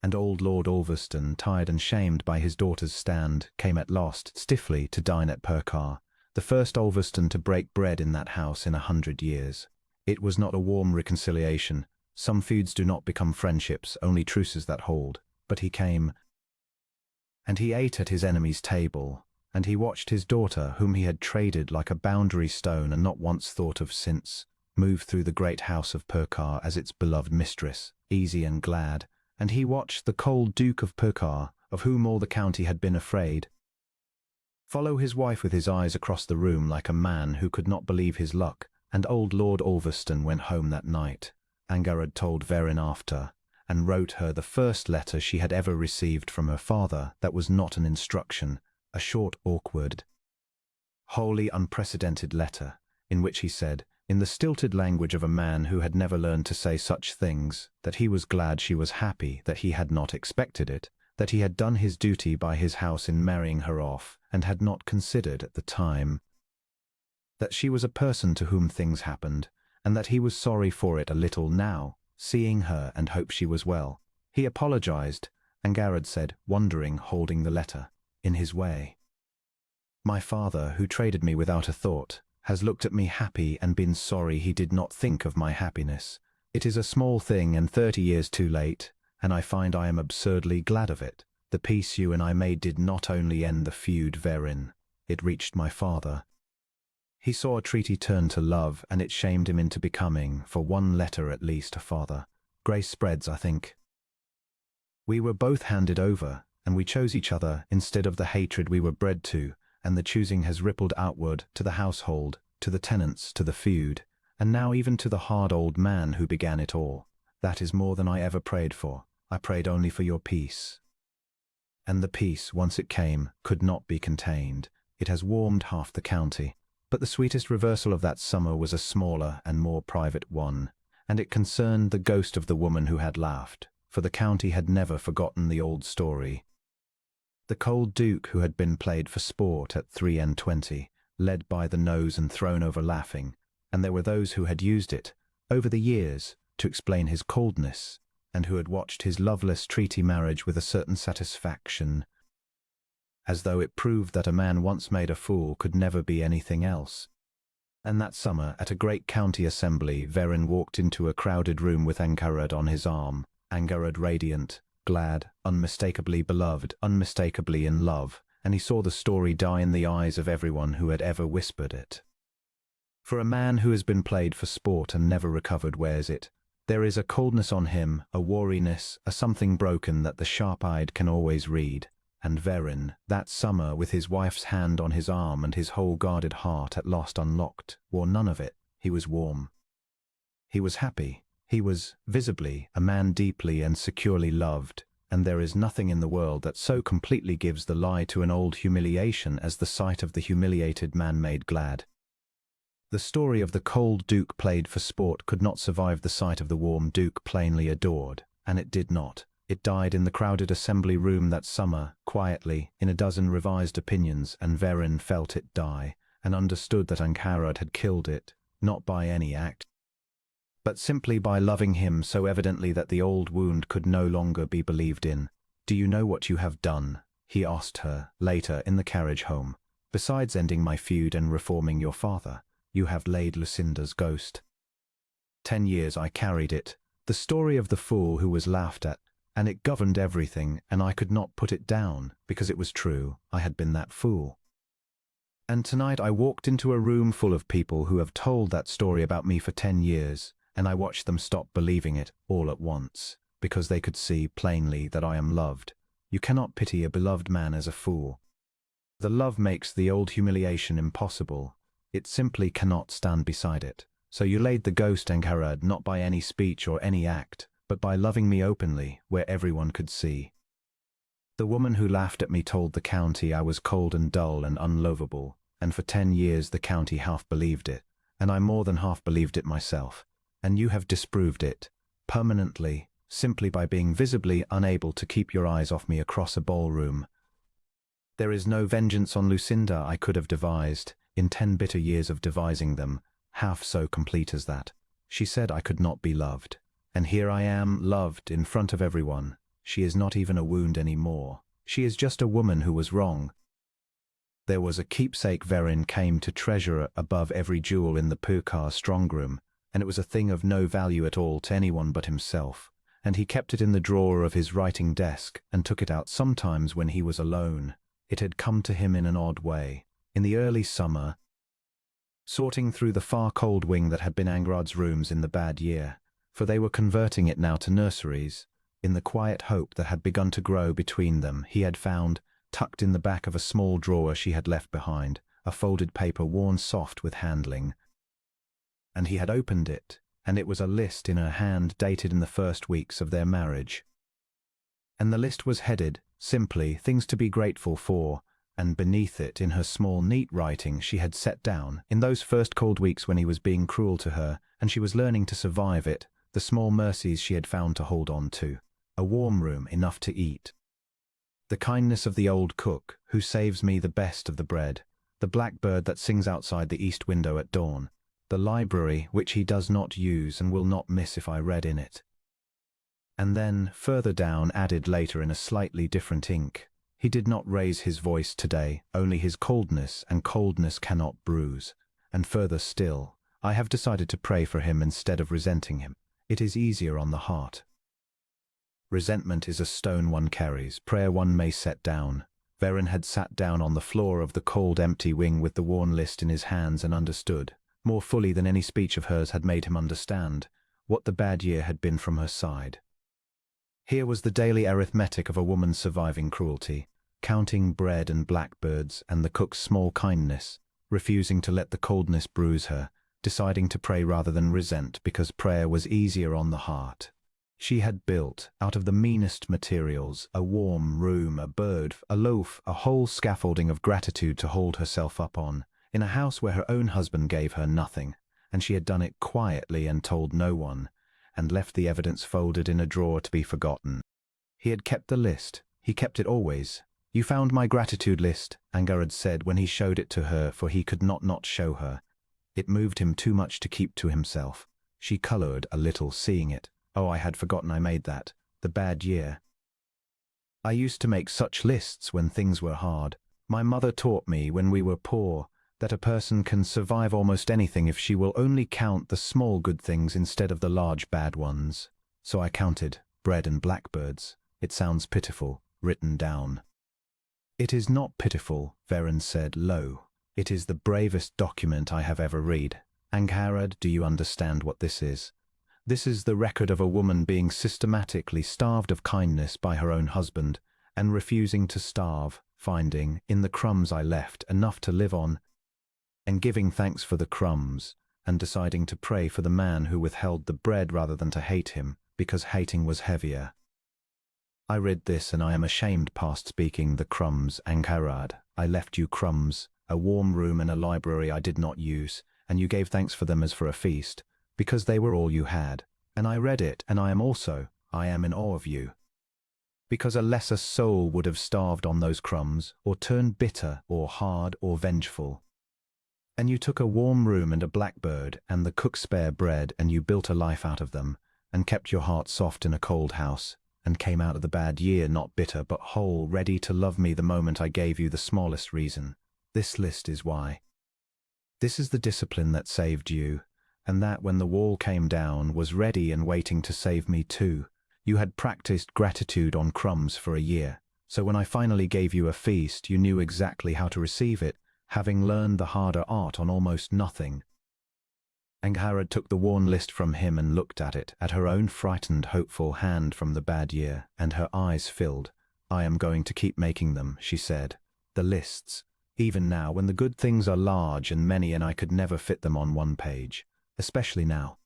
And old Lord Ulverston, tired and shamed by his daughter's stand, came at last stiffly to dine at Pekar, the first Ulverston to break bread in that house in 100 years. It was not a warm reconciliation. Some feuds do not become friendships, only truces that hold. But he came, and he ate at his enemy's table, and he watched his daughter, whom he had traded like a boundary stone and not once thought of since, move through the great house of Pekar as its beloved mistress, easy and glad, and he watched the cold Duke of Pekar, of whom all the county had been afraid, follow his wife with his eyes across the room like a man who could not believe his luck. And old Lord Ulverston went home that night, Enguerrad told Verin after, and wrote her the first letter she had ever received from her father that was not an instruction, a short, awkward, wholly unprecedented letter, in which he said, in the stilted language of a man who had never learned to say such things, that he was glad she was happy, that he had not expected it, that he had done his duty by his house in marrying her off, and had not considered at the time that she was a person to whom things happened, and that he was sorry for it a little now, seeing her, and hoped she was well. He apologized, Enguerrad said, wondering, holding the letter, in his way. My father, who traded me without a thought, has looked at me happy and been sorry he did not think of my happiness. It is a small thing and 30 years too late, and I find I am absurdly glad of it. The peace you and I made did not only end the feud Verin, it reached my father. He saw a treaty turn to love, and it shamed him into becoming, for one letter at least, a father. Grace spreads, I think. We were both handed over, and we chose each other instead of the hatred we were bred to, and the choosing has rippled outward to the household, to the tenants, to the feud, and now even to the hard old man who began it all. That is more than I ever prayed for. I prayed only for your peace. And the peace, once it came, could not be contained. It has warmed half the county. But the sweetest reversal of that summer was a smaller and more private one, and it concerned the ghost of the woman who had laughed, for the county had never forgotten the old story. The cold duke who had been played for sport at 23, led by the nose and thrown over laughing, and there were those who had used it, over the years, to explain his coldness, and who had watched his loveless treaty marriage with a certain satisfaction, as though it proved that a man once made a fool could never be anything else. And that summer, at a great county assembly, Verin walked into a crowded room with Overheard on his arm, Overheard radiant, glad, unmistakably beloved, unmistakably in love, and he saw the story die in the eyes of everyone who had ever whispered it. For a man who has been played for sport and never recovered wears it. There is a coldness on him, a wariness, a something broken that the sharp-eyed can always read. And Verin, that summer, with his wife's hand on his arm and his whole guarded heart at last unlocked, wore none of it. He was warm. He was happy. He was, visibly, a man deeply and securely loved, and there is nothing in the world that so completely gives the lie to an old humiliation as the sight of the humiliated man made glad. The story of the cold duke played for sport could not survive the sight of the warm duke plainly adored, and it did not. It died in the crowded assembly room that summer, quietly, in a dozen revised opinions, and Verin felt it die, and understood that Overheard had killed it, not by any act, but simply by loving him so evidently that the old wound could no longer be believed in. "Do you know what you have done?" he asked her, later, in the carriage home. "Besides ending my feud and reforming your father, you have laid Lucinda's ghost. 10 years I carried it, the story of the fool who was laughed at, and it governed everything, and I could not put it down, because it was true. I had been that fool. And tonight I walked into a room full of people who have told that story about me for 10 years, and I watched them stop believing it all at once, because they could see plainly that I am loved. You cannot pity a beloved man as a fool. The love makes the old humiliation impossible. It simply cannot stand beside it. So you laid the ghost, Overheard, not by any speech or any act, but by loving me openly, where everyone could see. The woman who laughed at me told the county I was cold and dull and unlovable, and for 10 years the county half believed it, and I more than half believed it myself. And you have disproved it, permanently, simply by being visibly unable to keep your eyes off me across a ballroom. There is no vengeance on Lucinda I could have devised, in 10 bitter years of devising them, half so complete as that. She said I could not be loved. And here I am, loved, in front of everyone. She is not even a wound any more. She is just a woman who was wrong. There was a keepsake Verin came to treasure above every jewel in the Purkar strongroom, and it was a thing of no value at all to anyone but himself, and he kept it in the drawer of his writing desk and took it out sometimes when he was alone. It had come to him in an odd way, in the early summer, sorting through the far cold wing that had been Overheard's rooms in the bad year, for they were converting it now to nurseries. In the quiet hope that had begun to grow between them, he had found, tucked in the back of a small drawer she had left behind, a folded paper worn soft with handling. And he had opened it, and it was a list in her hand dated in the first weeks of their marriage. And the list was headed, simply, things to be grateful for, and beneath it, in her small, neat writing, she had set down, in those first cold weeks when he was being cruel to her, and she was learning to survive it, the small mercies she had found to hold on to. A warm room, enough to eat. The kindness of the old cook, who saves me the best of the bread. The blackbird that sings outside the east window at dawn. The library, which he does not use and will not miss if I read in it. And then, further down, added later in a slightly different ink, he did not raise his voice today, only his coldness, and coldness cannot bruise. And further still, I have decided to pray for him instead of resenting him. It is easier on the heart. Resentment is a stone one carries, prayer one may set down. Verin had sat down on the floor of the cold, empty wing with the worn list in his hands and understood, more fully than any speech of hers had made him understand, what the bad year had been from her side. Here was the daily arithmetic of a woman's surviving cruelty, counting bread and blackbirds and the cook's small kindness, refusing to let the coldness bruise her, deciding to pray rather than resent because prayer was easier on the heart. She had built, out of the meanest materials, a warm room, a bird, a loaf, a whole scaffolding of gratitude to hold herself up on, in a house where her own husband gave her nothing, and she had done it quietly and told no one, and left the evidence folded in a drawer to be forgotten. He had kept the list. He kept it always. "You found my gratitude list," Overheard said when he showed it to her, for he could not show her. It moved him too much to keep to himself. She coloured a little, seeing it. "Oh, I had forgotten I made that. The bad year. I used to make such lists when things were hard. My mother taught me when we were poor that a person can survive almost anything if she will only count the small good things instead of the large bad ones. So I counted bread and blackbirds. It sounds pitiful, written down." "It is not pitiful," Varen said low. "It is the bravest document I have ever read. Overheard, do you understand what this is? This is the record of a woman being systematically starved of kindness by her own husband, and refusing to starve, finding, in the crumbs I left, enough to live on, and giving thanks for the crumbs, and deciding to pray for the man who withheld the bread rather than to hate him, because hating was heavier. I read this and I am ashamed past speaking the crumbs, Overheard. I left you crumbs, a warm room and a library I did not use, and you gave thanks for them as for a feast, because they were all you had. And I read it, and I am in awe of you. Because a lesser soul would have starved on those crumbs, or turned bitter, or hard, or vengeful. And you took a warm room and a blackbird, and the cook's spare bread, and you built a life out of them, and kept your heart soft in a cold house, and came out of the bad year not bitter but whole, ready to love me the moment I gave you the smallest reason. This list is why. This is the discipline that saved you, and that when the wall came down was ready and waiting to save me too. You had practiced gratitude on crumbs for a year, so when I finally gave you a feast you knew exactly how to receive it, having learned the harder art on almost nothing." Overheard took the worn list from him and looked at it, at her own frightened, hopeful hand from the bad year, and her eyes filled. "I am going to keep making them," she said. "The lists, even now when the good things are large and many and I could never fit them on one page. Especially now.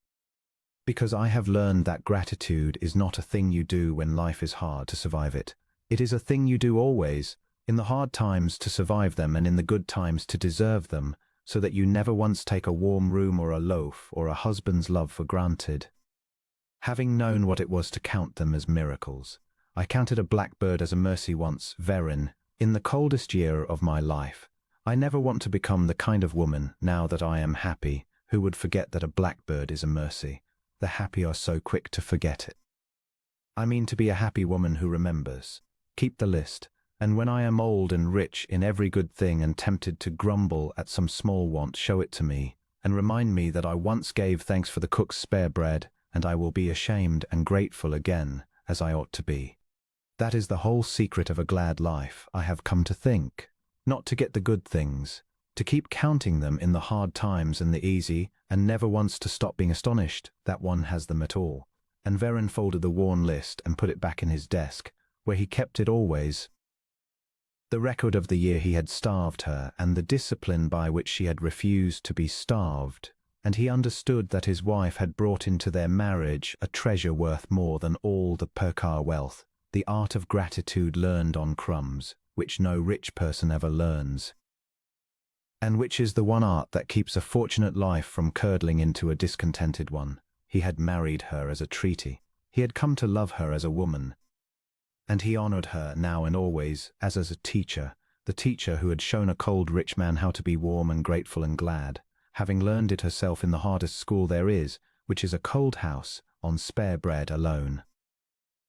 Because I have learned that gratitude is not a thing you do when life is hard to survive it. It is a thing you do always, in the hard times to survive them and in the good times to deserve them, so that you never once take a warm room or a loaf or a husband's love for granted." Having known what it was to count them as miracles, I counted a blackbird as a mercy once, Varen, in the coldest year of my life. I never want to become the kind of woman, now that I am happy, who would forget that a blackbird is a mercy. The happy are so quick to forget it. I mean to be a happy woman who remembers. Keep the list, and when I am old and rich in every good thing and tempted to grumble at some small want, show it to me, and remind me that I once gave thanks for the cook's spare bread, and I will be ashamed and grateful again, as I ought to be. That is the whole secret of a glad life, I have come to think. Not to get the good things, to keep counting them in the hard times and the easy, and never once to stop being astonished that one has them at all. And Varen folded the worn list and put it back in his desk, where he kept it always. The record of the year he had starved her, and the discipline by which she had refused to be starved, and he understood that his wife had brought into their marriage a treasure worth more than all the Perkar wealth, the art of gratitude learned on crumbs, which no rich person ever learns, and which is the one art that keeps a fortunate life from curdling into a discontented one. He had married her as a treaty. He had come to love her as a woman. And he honored her now and always as a teacher, the teacher who had shown a cold rich man how to be warm and grateful and glad, having learned it herself in the hardest school there is, which is a cold house on spare bread alone.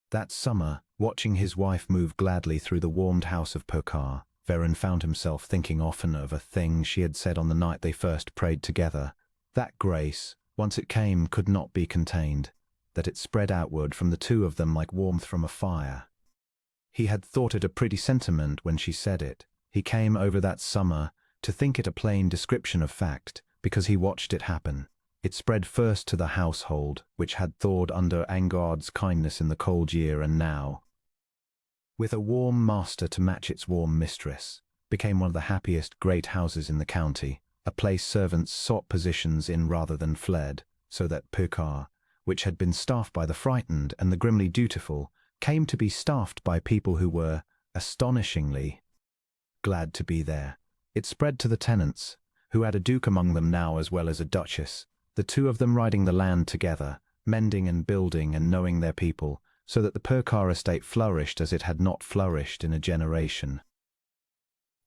That summer, watching his wife move gladly through the warmed house of Perkar, Varen found himself thinking often of a thing she had said on the night they first prayed together. That grace, once it came, could not be contained, that it spread outward from the two of them like warmth from a fire. He had thought it a pretty sentiment when she said it. He came over that summer to think it a plain description of fact, because he watched it happen. It spread first to the household, which had thawed under Overheard's kindness in the cold year, and now, with a warm master to match its warm mistress, became one of the happiest great houses in the county, a place servants sought positions in rather than fled, so that Purcar, which had been staffed by the frightened and the grimly dutiful, came to be staffed by people who were, astonishingly, glad to be there. It spread to the tenants, who had a duke among them now as well as a duchess, the two of them riding the land together, mending and building and knowing their people, so that the Purcar estate flourished as it had not flourished in a generation.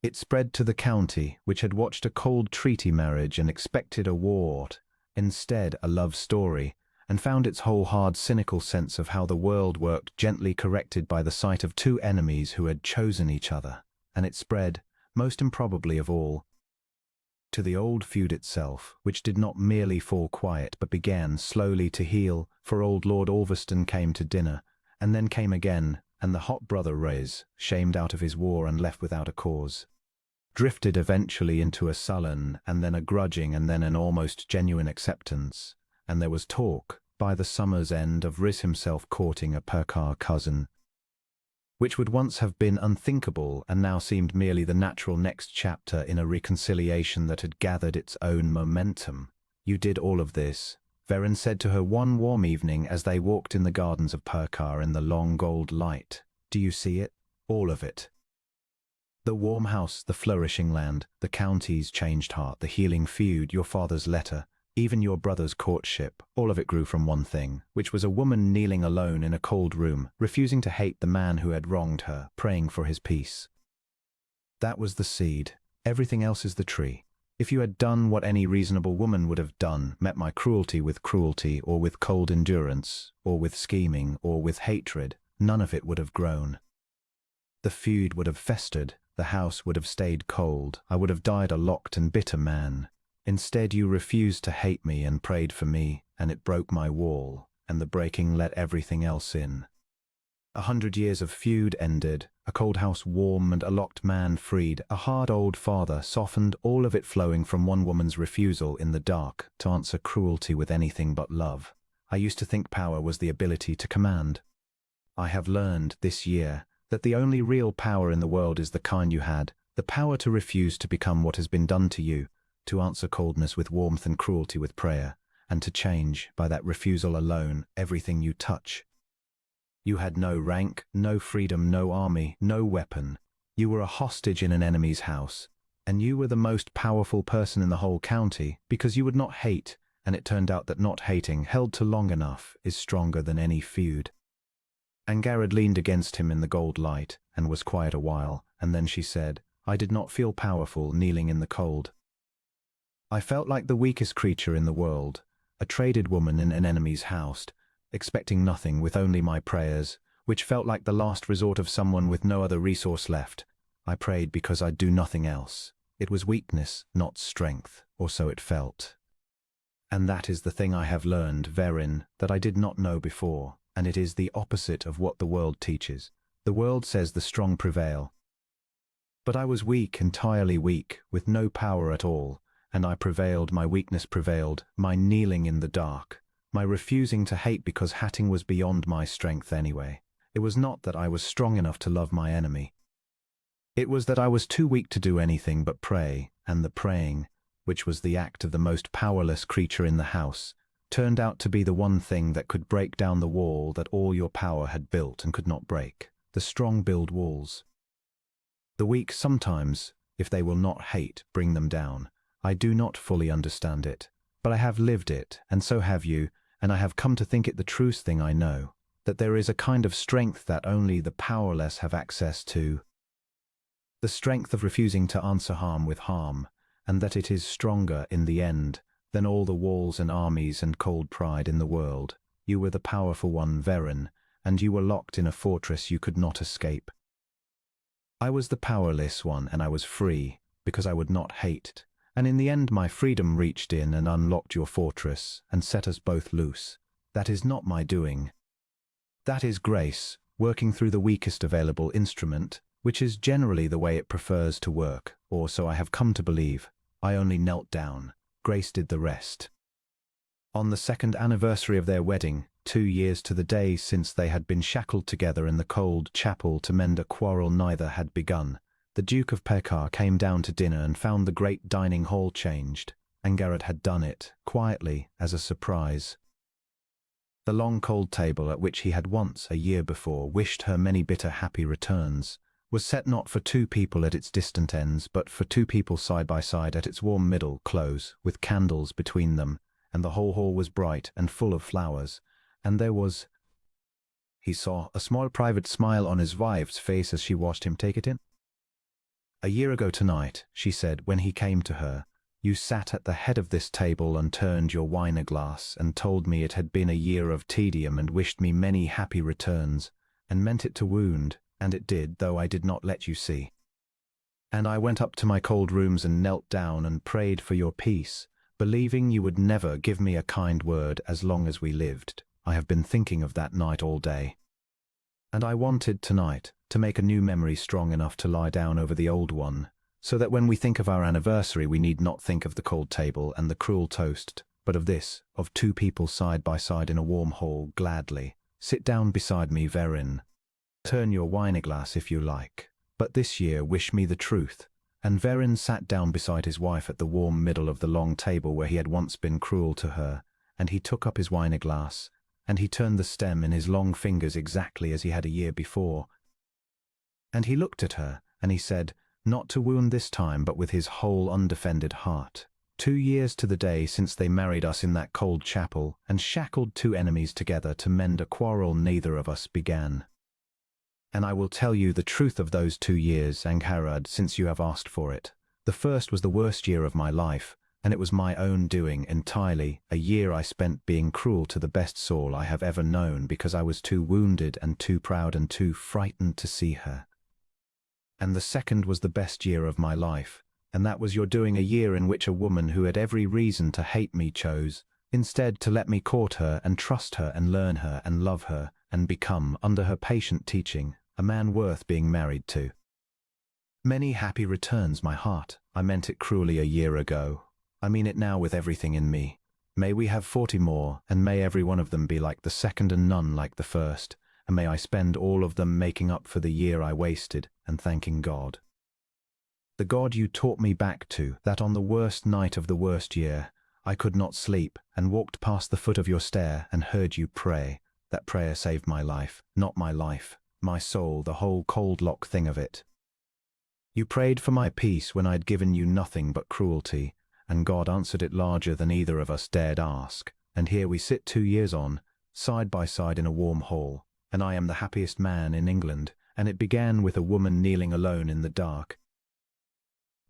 It spread to the county, which had watched a cold treaty marriage and expected a war, instead a love story, and found its whole hard cynical sense of how the world worked gently corrected by the sight of two enemies who had chosen each other, and it spread, most improbably of all, to the old feud itself, which did not merely fall quiet but began slowly to heal, for old Lord Ulverston came to dinner, and then came again, and the hot brother Rez, shamed out of his war and left without a cause, drifted eventually into a sullen, and then a grudging, and then an almost genuine acceptance, and there was talk, by the summer's end, of Riz himself courting a Purcar cousin, which would once have been unthinkable and now seemed merely the natural next chapter in a reconciliation that had gathered its own momentum. "You did all of this," Verin said to her one warm evening as they walked in the gardens of Purcar in the long gold light. "Do you see it? All of it. The warm house, the flourishing land, the county's changed heart, the healing feud, your father's letter, even your brother's courtship, all of it grew from one thing, which was a woman kneeling alone in a cold room, refusing to hate the man who had wronged her, praying for his peace. That was the seed. Everything else is the tree. If you had done what any reasonable woman would have done, met my cruelty with cruelty, or with cold endurance, or with scheming, or with hatred, none of it would have grown. The feud would have festered, the house would have stayed cold, I would have died a locked and bitter man. Instead, you refused to hate me and prayed for me, and it broke my wall, and the breaking let everything else in. 100 years of feud ended, a cold house warm and a locked man freed, a hard old father softened, all of it flowing from one woman's refusal in the dark to answer cruelty with anything but love. I used to think power was the ability to command. I have learned this year that the only real power in the world is the kind you had, the power to refuse to become what has been done to you, to answer coldness with warmth and cruelty with prayer, and to change, by that refusal alone, everything you touch. You had no rank, no freedom, no army, no weapon. You were a hostage in an enemy's house, and you were the most powerful person in the whole county because you would not hate, and it turned out that not hating, held to long enough, is stronger than any feud. Angarad leaned against him in the gold light, and was quiet a while, and then she said, "I did not feel powerful kneeling in the cold. I felt like the weakest creature in the world, a traded woman in an enemy's house, expecting nothing with only my prayers, which felt like the last resort of someone with no other resource left. I prayed because I'd do nothing else. It was weakness, not strength, or so it felt. And that is the thing I have learned, Verin, that I did not know before, and it is the opposite of what the world teaches. The world says the strong prevail. But I was weak, entirely weak, with no power at all, and I prevailed, my weakness prevailed, my kneeling in the dark, my refusing to hate because hating was beyond my strength anyway. It was not that I was strong enough to love my enemy. It was that I was too weak to do anything but pray, and the praying, which was the act of the most powerless creature in the house, turned out to be the one thing that could break down the wall that all your power had built and could not break. The strong build walls. The weak sometimes, if they will not hate, bring them down. I do not fully understand it, but I have lived it, and so have you, and I have come to think it the truest thing I know, that there is a kind of strength that only the powerless have access to. The strength of refusing to answer harm with harm, and that it is stronger in the end than all the walls and armies and cold pride in the world. You were the powerful one, Verin, and you were locked in a fortress you could not escape. I was the powerless one, and I was free, because I would not hate. And in the end my freedom reached in and unlocked your fortress, and set us both loose. That is not my doing. That is grace, working through the weakest available instrument, which is generally the way it prefers to work, or so I have come to believe. I only knelt down. Grace did the rest. On the 2nd anniversary of their wedding, 2 years to the day since they had been shackled together in the cold chapel to mend a quarrel neither had begun. The Duke of Pekar came down to dinner and found the great dining hall changed. Overheard had done it, quietly, as a surprise. The long cold table at which he had once, a year before, wished her many bitter happy returns, was set not for two people at its distant ends, but for two people side by side at its warm middle close, with candles between them, and the whole hall was bright and full of flowers, and there was— he saw a small private smile on his wife's face as she watched him take it in. "A year ago tonight," she said when he came to her, "you sat at the head of this table and turned your wine glass and told me it had been a year of tedium and wished me many happy returns, and meant it to wound, and it did, though I did not let you see. And I went up to my cold rooms and knelt down and prayed for your peace, believing you would never give me a kind word as long as we lived. I have been thinking of that night all day. And I wanted tonight to make a new memory strong enough to lie down over the old one, so that when we think of our anniversary we need not think of the cold table and the cruel toast, but of this, of two people side by side in a warm hall, gladly. Sit down beside me, Verin. Turn your wine glass if you like, but this year wish me the truth." And Verin sat down beside his wife at the warm middle of the long table where he had once been cruel to her, and he took up his wine glass, and he turned the stem in his long fingers exactly as he had a year before. And he looked at her, and he said, not to wound this time, but with his whole undefended heart, 2 years to the day since they married us in that cold chapel, and shackled two enemies together to mend a quarrel neither of us began. And I will tell you the truth of those 2 years, Overheard, since you have asked for it. The first was the worst year of my life, and it was my own doing entirely, a year I spent being cruel to the best soul I have ever known because I was too wounded and too proud and too frightened to see her. And the second was the best year of my life, and that was your doing, a year in which a woman who had every reason to hate me chose, instead, to let me court her and trust her and learn her and love her and become, under her patient teaching, a man worth being married to. Many happy returns, my heart. I meant it cruelly a year ago. I mean it now with everything in me. May we have 40 more, and may every one of them be like the second and none like the first, and may I spend all of them making up for the year I wasted and thanking God. The God you taught me back to, that on the worst night of the worst year, I could not sleep and walked past the foot of your stair and heard you pray. That prayer saved my life, not my life, my soul, the whole cold lock thing of it. You prayed for my peace when I'd given you nothing but cruelty, and God answered it larger than either of us dared ask, and here we sit 2 years on, side by side in a warm hall, and I am the happiest man in England, and it began with a woman kneeling alone in the dark,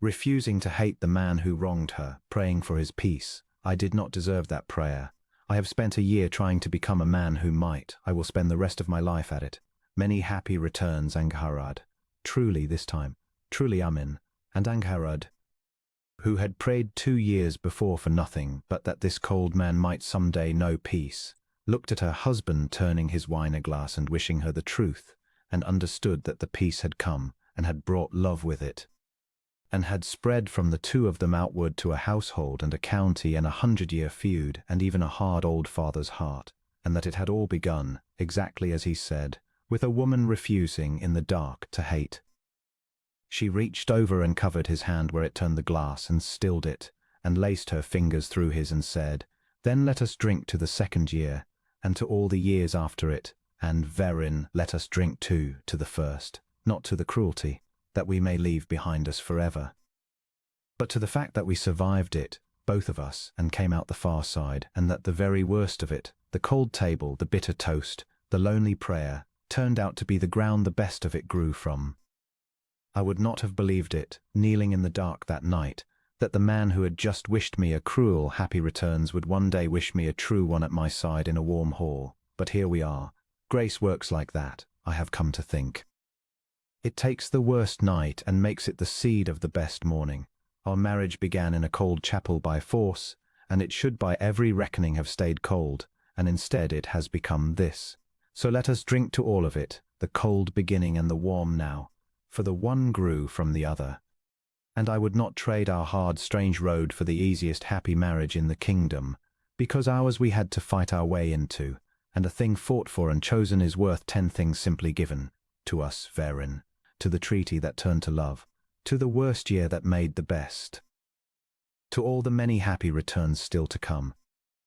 refusing to hate the man who wronged her, praying for his peace. I did not deserve that prayer. I have spent a year trying to become a man who might. I will spend the rest of my life at it. Many happy returns, Overheard. Truly this time. Truly Amen. And Overheard, who had prayed 2 years before for nothing but that this cold man might some day know peace, looked at her husband turning his wine glass and wishing her the truth, and understood that the peace had come and had brought love with it, and had spread from the two of them outward to a household and a county and a 100-year feud and even a hard old father's heart, and that it had all begun, exactly as he said, with a woman refusing in the dark to hate. She reached over and covered his hand where it turned the glass and stilled it, and laced her fingers through his and said, "Then let us drink to the 2nd year, and to all the years after it, and Verin, let us drink too to the first, not to the cruelty that we may leave behind us forever, but to the fact that we survived it, both of us, and came out the far side, and that the very worst of it, the cold table, the bitter toast, the lonely prayer, turned out to be the ground the best of it grew from. I would not have believed it, kneeling in the dark that night, that the man who had just wished me a cruel happy returns would one day wish me a true one at my side in a warm hall. But here we are. Grace works like that, I have come to think. It takes the worst night and makes it the seed of the best morning. Our marriage began in a cold chapel by force, and it should by every reckoning have stayed cold, and instead it has become this. So let us drink to all of it, the cold beginning and the warm now, for the one grew from the other. And I would not trade our hard, strange road for the easiest happy marriage in the kingdom, because ours we had to fight our way into, And a thing fought for and chosen is worth 10 things simply given. To us, Verin, to the treaty that turned to love, to the worst year that made the best. To all the many happy returns still to come,